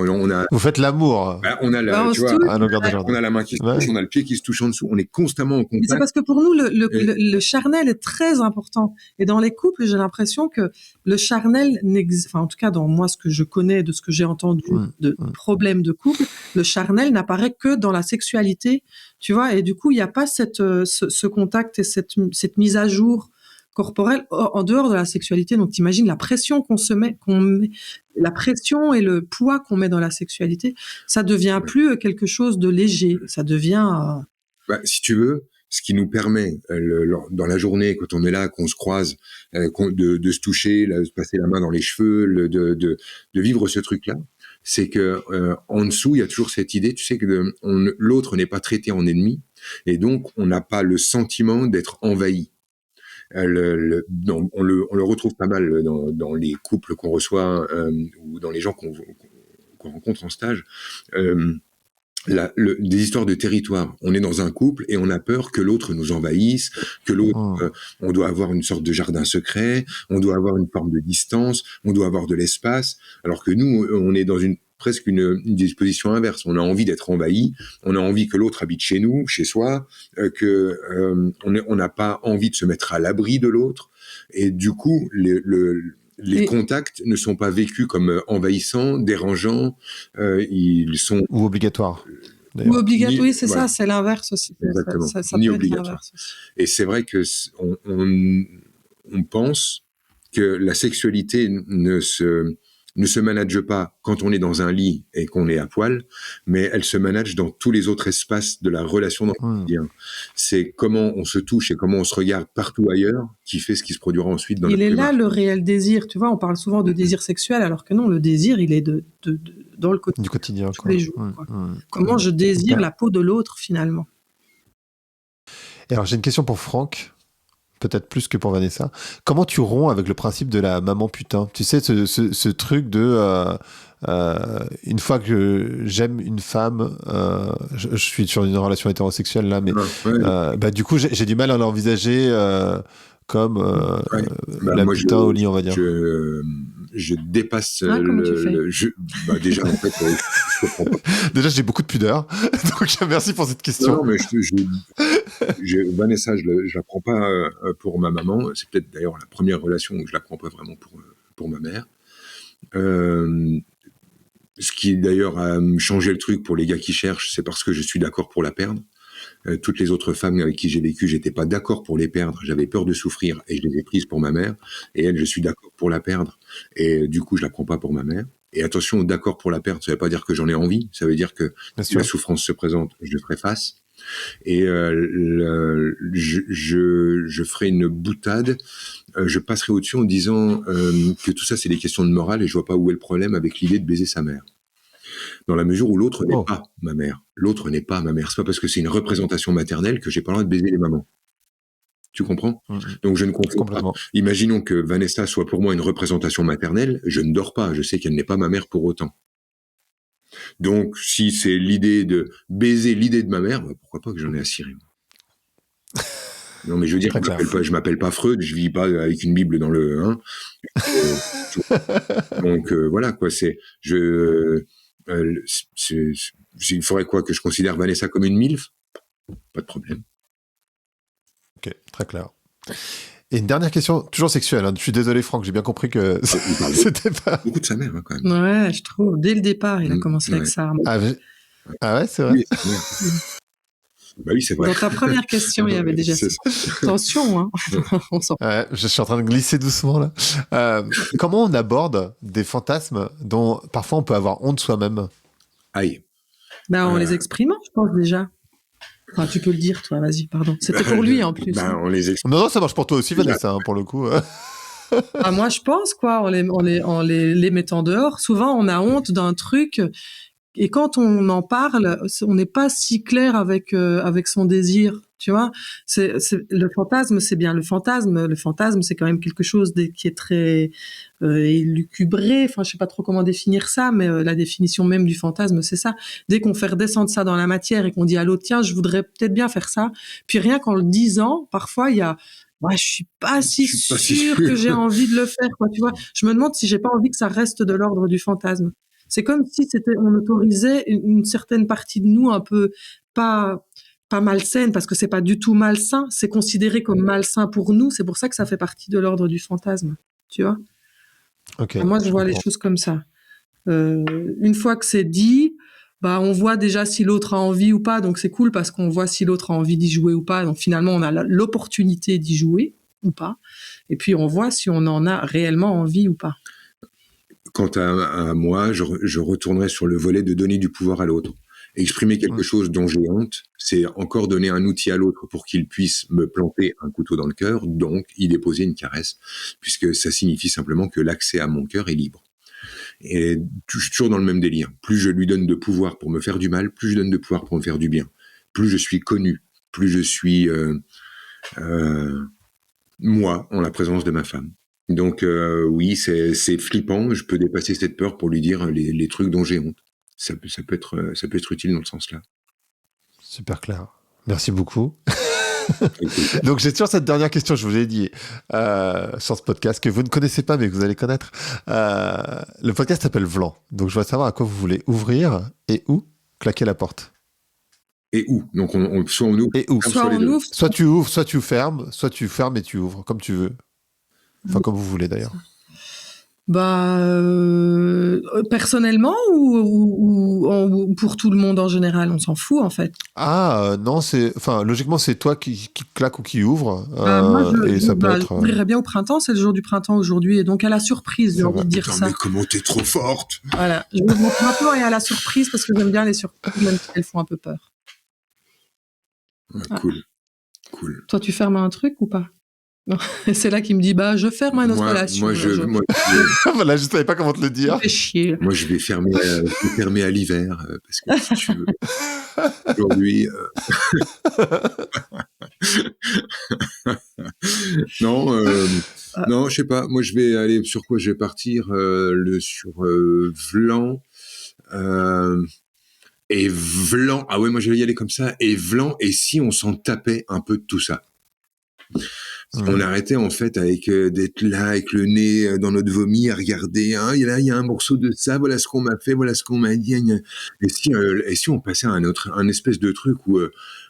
Vous faites l'amour. Bah, on a à longueur de journée. On a la main qui se touche, on a le pied qui se touche en dessous. On est constamment en contact. Mais c'est parce que pour nous, le charnel est très important. Et dans les couples, j'ai l'impression que le charnel n'existe, enfin, en tout cas, dans moi, ce que je connais, de ce que j'ai entendu de problèmes de couple, le charnel n'apparaît que dans la sexualité, tu vois. Et du coup, il n'y a pas ce contact et cette mise à jour corporelle en dehors de la sexualité. Donc, t'imagines la pression qu'on met, la pression et le poids qu'on met dans la sexualité, ça devient plus quelque chose de léger. Ça devient... si tu veux, ce qui nous permet, dans la journée, quand on est là, qu'on se croise, de se toucher, de se passer la main dans les cheveux, de vivre ce truc-là, c'est que en dessous, il y a toujours cette idée, tu sais, que l'autre n'est pas traité en ennemi, et donc on n'a pas le sentiment d'être envahi. On le retrouve pas mal dans les couples qu'on reçoit ou dans les gens qu'on rencontre en stage. Des histoires de territoire. On est dans un couple et on a peur que l'autre nous envahisse, que l'autre, on doit avoir une sorte de jardin secret, on doit avoir une forme de distance, on doit avoir de l'espace, alors que nous, on est dans presque une disposition inverse. On a envie d'être envahi, on a envie que l'autre habite chez nous, chez soi, on n'a pas envie de se mettre à l'abri de l'autre, et du coup, les contacts ne sont pas vécus comme envahissants, dérangeants, ils sont... Ou obligatoires. Ou obligatoires, oui, c'est ça, c'est l'inverse aussi. Exactement, ça ni peut obligatoire. Et c'est vrai que on pense que la sexualité ne se manage pas quand on est dans un lit et qu'on est à poil, mais elle se manage dans tous les autres espaces de la relation dans le quotidien. C'est comment on se touche et comment on se regarde partout ailleurs qui fait ce qui se produira ensuite dans Il est là le réel désir, tu vois, on parle souvent de désir sexuel, alors que non, le désir, il est dans le quotidien. Du quotidien, tous les jours. Comment je désire la peau de l'autre, finalement. Et alors, j'ai une question pour Franck, peut-être plus que pour Vanessa. Comment tu romps avec le principe de la maman putain? Tu sais, ce truc de... une fois que j'aime une femme, je suis sur une relation hétérosexuelle là, mais du coup, j'ai du mal à l'envisager comme la moi, putain au lit, on va dire. Je dépasse comment tu fais déjà, en fait, je comprends pas. Déjà, j'ai beaucoup de pudeur, donc merci pour cette question. Non, mais Vanessa, je la prends pas pour ma maman. C'est peut-être d'ailleurs la première relation où je la prends pas vraiment pour ma mère. Ce qui d'ailleurs a changé le truc pour les gars qui cherchent, c'est parce que je suis d'accord pour la perdre. Toutes les autres femmes avec qui j'ai vécu, j'étais pas d'accord pour les perdre, j'avais peur de souffrir et je les ai prises pour ma mère. Et elle, je suis d'accord pour la perdre et du coup, je la prends pas pour ma mère. Et attention, d'accord pour la perdre, ça veut pas dire que j'en ai envie, ça veut dire que si la souffrance se présente, je ferai face. Et je ferai une boutade, je passerai au-dessus en disant que tout ça, c'est des questions de morale et je vois pas où est le problème avec l'idée de baiser sa mère. Dans la mesure où l'autre n'est pas ma mère. L'autre n'est pas ma mère. C'est pas parce que c'est une représentation maternelle que j'ai pas le droit de baiser les mamans. Tu comprends? Donc je ne comprends pas. Imaginons que Vanessa soit pour moi une représentation maternelle, je ne dors pas, je sais qu'elle n'est pas ma mère pour autant. Donc si c'est l'idée de baiser l'idée de ma mère, pourquoi pas que j'en ai à cirer. Non mais je veux dire, je m'appelle pas Freud, je vis pas avec une Bible dans le... donc voilà quoi, il faudrait quoi que je considère Vanessa comme une MILF? Pas de problème. Ok, très clair. Et une dernière question, toujours sexuelle. Hein. Je suis désolé, Franck, j'ai bien compris que c'était pas... Beaucoup de sa mère, quand même. Ouais, je trouve. Dès le départ, il a commencé avec ça. Ah ouais, c'est vrai. Oui, bah oui, c'est vrai. Dans ta première question, il y avait déjà ça. Attention, hein. Ouais, je suis en train de glisser doucement, là. Comment on aborde des fantasmes dont parfois on peut avoir honte soi-même? Aïe. En les exprimant, je pense, déjà. Enfin, tu peux le dire, toi, vas-y, pardon. C'était pour lui, en plus. On les non, ça marche pour toi aussi, Vanessa, hein, pour le coup. Moi, je pense, quoi, en les mettant dehors, souvent, on a honte d'un truc... Et quand on en parle, on n'est pas si clair avec son désir, tu vois. Le fantasme, c'est bien le fantasme. Le fantasme, c'est quand même quelque chose qui est très élucubré. Enfin, je sais pas trop comment définir ça, mais la définition même du fantasme, c'est ça. Dès qu'on fait redescendre ça dans la matière et qu'on dit à l'autre, tiens, je voudrais peut-être bien faire ça. Puis rien qu'en le disant, parfois il y a je suis pas si sûre que j'ai envie de le faire, quoi, tu vois. Je me demande si j'ai pas envie que ça reste de l'ordre du fantasme. C'est comme si on autorisait une certaine partie de nous un peu pas malsaine, parce que c'est pas du tout malsain, c'est considéré comme malsain pour nous, c'est pour ça que ça fait partie de l'ordre du fantasme, tu vois. Okay, moi, je vois les choses comme ça. Une fois que c'est dit, on voit déjà si l'autre a envie ou pas, donc c'est cool parce qu'on voit si l'autre a envie d'y jouer ou pas, donc finalement on a l'opportunité d'y jouer ou pas, et puis on voit si on en a réellement envie ou pas. Quant à moi, je retournerai sur le volet de donner du pouvoir à l'autre. Exprimer quelque chose dont j'ai honte, c'est encore donner un outil à l'autre pour qu'il puisse me planter un couteau dans le cœur, donc y déposer une caresse, puisque ça signifie simplement que l'accès à mon cœur est libre. Et toujours dans le même délire. Plus je lui donne de pouvoir pour me faire du mal, plus je donne de pouvoir pour me faire du bien. Plus je suis connu, plus je suis moi en la présence de ma femme. Donc oui, c'est flippant. Je peux dépasser cette peur pour lui dire les trucs dont j'ai honte. Ça peut être utile dans le sens là. Super clair. Merci beaucoup. Donc j'ai toujours cette dernière question, je vous l'ai dit, sur ce podcast que vous ne connaissez pas mais que vous allez connaître. Le podcast s'appelle Vlan. Donc je voudrais savoir à quoi vous voulez ouvrir et où claquer la porte. Et où? Donc soit on ouvre, et où? Soit tu ouvres, soit tu fermes, soit tu fermes et tu ouvres, comme tu veux. Enfin, comme vous voulez d'ailleurs. Personnellement ou pour tout le monde en général, on s'en fout en fait. Non, logiquement c'est toi qui claque ou qui ouvre. Moi, ça peut être. J'ouvrirais bien au printemps, c'est le jour du printemps aujourd'hui, et donc à la surprise, j'ai envie de dire ça. Mais comment t'es trop forte! Voilà, je ouvre au printemps et à la surprise parce que j'aime bien les surprises, même si elles font un peu peur. Cool. Toi, tu fermes un truc ou pas? Non. C'est là qu'il me dit je ferme à notre relation. Voilà, je savais pas comment te le dire. Fais chier. Moi, je vais fermer à l'hiver parce que si tu veux. Aujourd'hui. Non, non, je sais pas. Moi, je vais aller sur quoi? Je vais partir sur Vlan. Et Vlan. Ah ouais, moi, je vais y aller comme ça. Et Vlan. Et si on s'en tapait un peu de tout ça? On arrêtait en fait avec d'être là avec le nez dans notre vomi à regarder. Hein, il y a un morceau de ça. Voilà ce qu'on m'a fait. Voilà ce qu'on m'a dit. Et si on passait à un espèce de truc où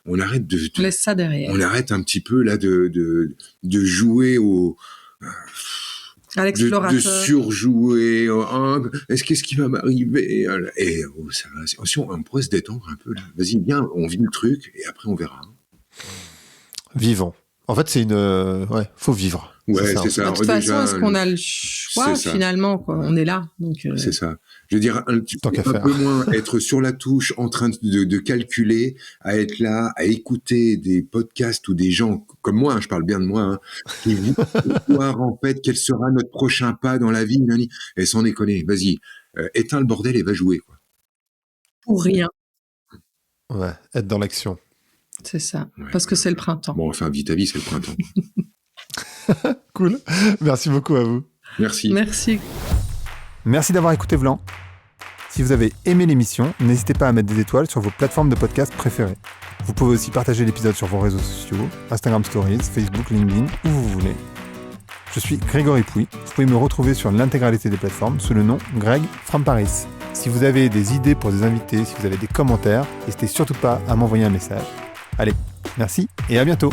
on arrête On laisse ça derrière. On arrête un petit peu là de jouer au à l'explorateur, de surjouer. Qu'est-ce qui va m'arriver? Et ça va. Si on pourrait se détendre un peu là. Vas-y, viens, on vit le truc et après on verra. Vivons. En fait, c'est faut vivre. Ouais, c'est ça. De toute façon, est-ce qu'on a le choix finalement, quoi? On est là, donc. C'est ça. Je veux dire, un peu moins être sur la touche, en train de calculer, à être là, à écouter des podcasts ou des gens comme moi, hein, je parle bien de moi, hein, qui vont voir en fait quel sera notre prochain pas dans la vie. Et sans déconner, vas-y, éteins le bordel et va jouer, quoi. Pour rien. Ouais, être dans l'action. C'est ça, parce que c'est le printemps. Bon, enfin, vite à vie, c'est le printemps. Cool. Merci beaucoup à vous. Merci. Merci d'avoir écouté Vlan. Si vous avez aimé l'émission, n'hésitez pas à mettre des étoiles sur vos plateformes de podcast préférées. Vous pouvez aussi partager l'épisode sur vos réseaux sociaux, Instagram Stories, Facebook, LinkedIn, où vous voulez. Je suis Grégory Pouy. Vous pouvez me retrouver sur l'intégralité des plateformes sous le nom Greg from Paris. Si vous avez des idées pour des invités, si vous avez des commentaires, n'hésitez surtout pas à m'envoyer un message. Allez, merci et à bientôt.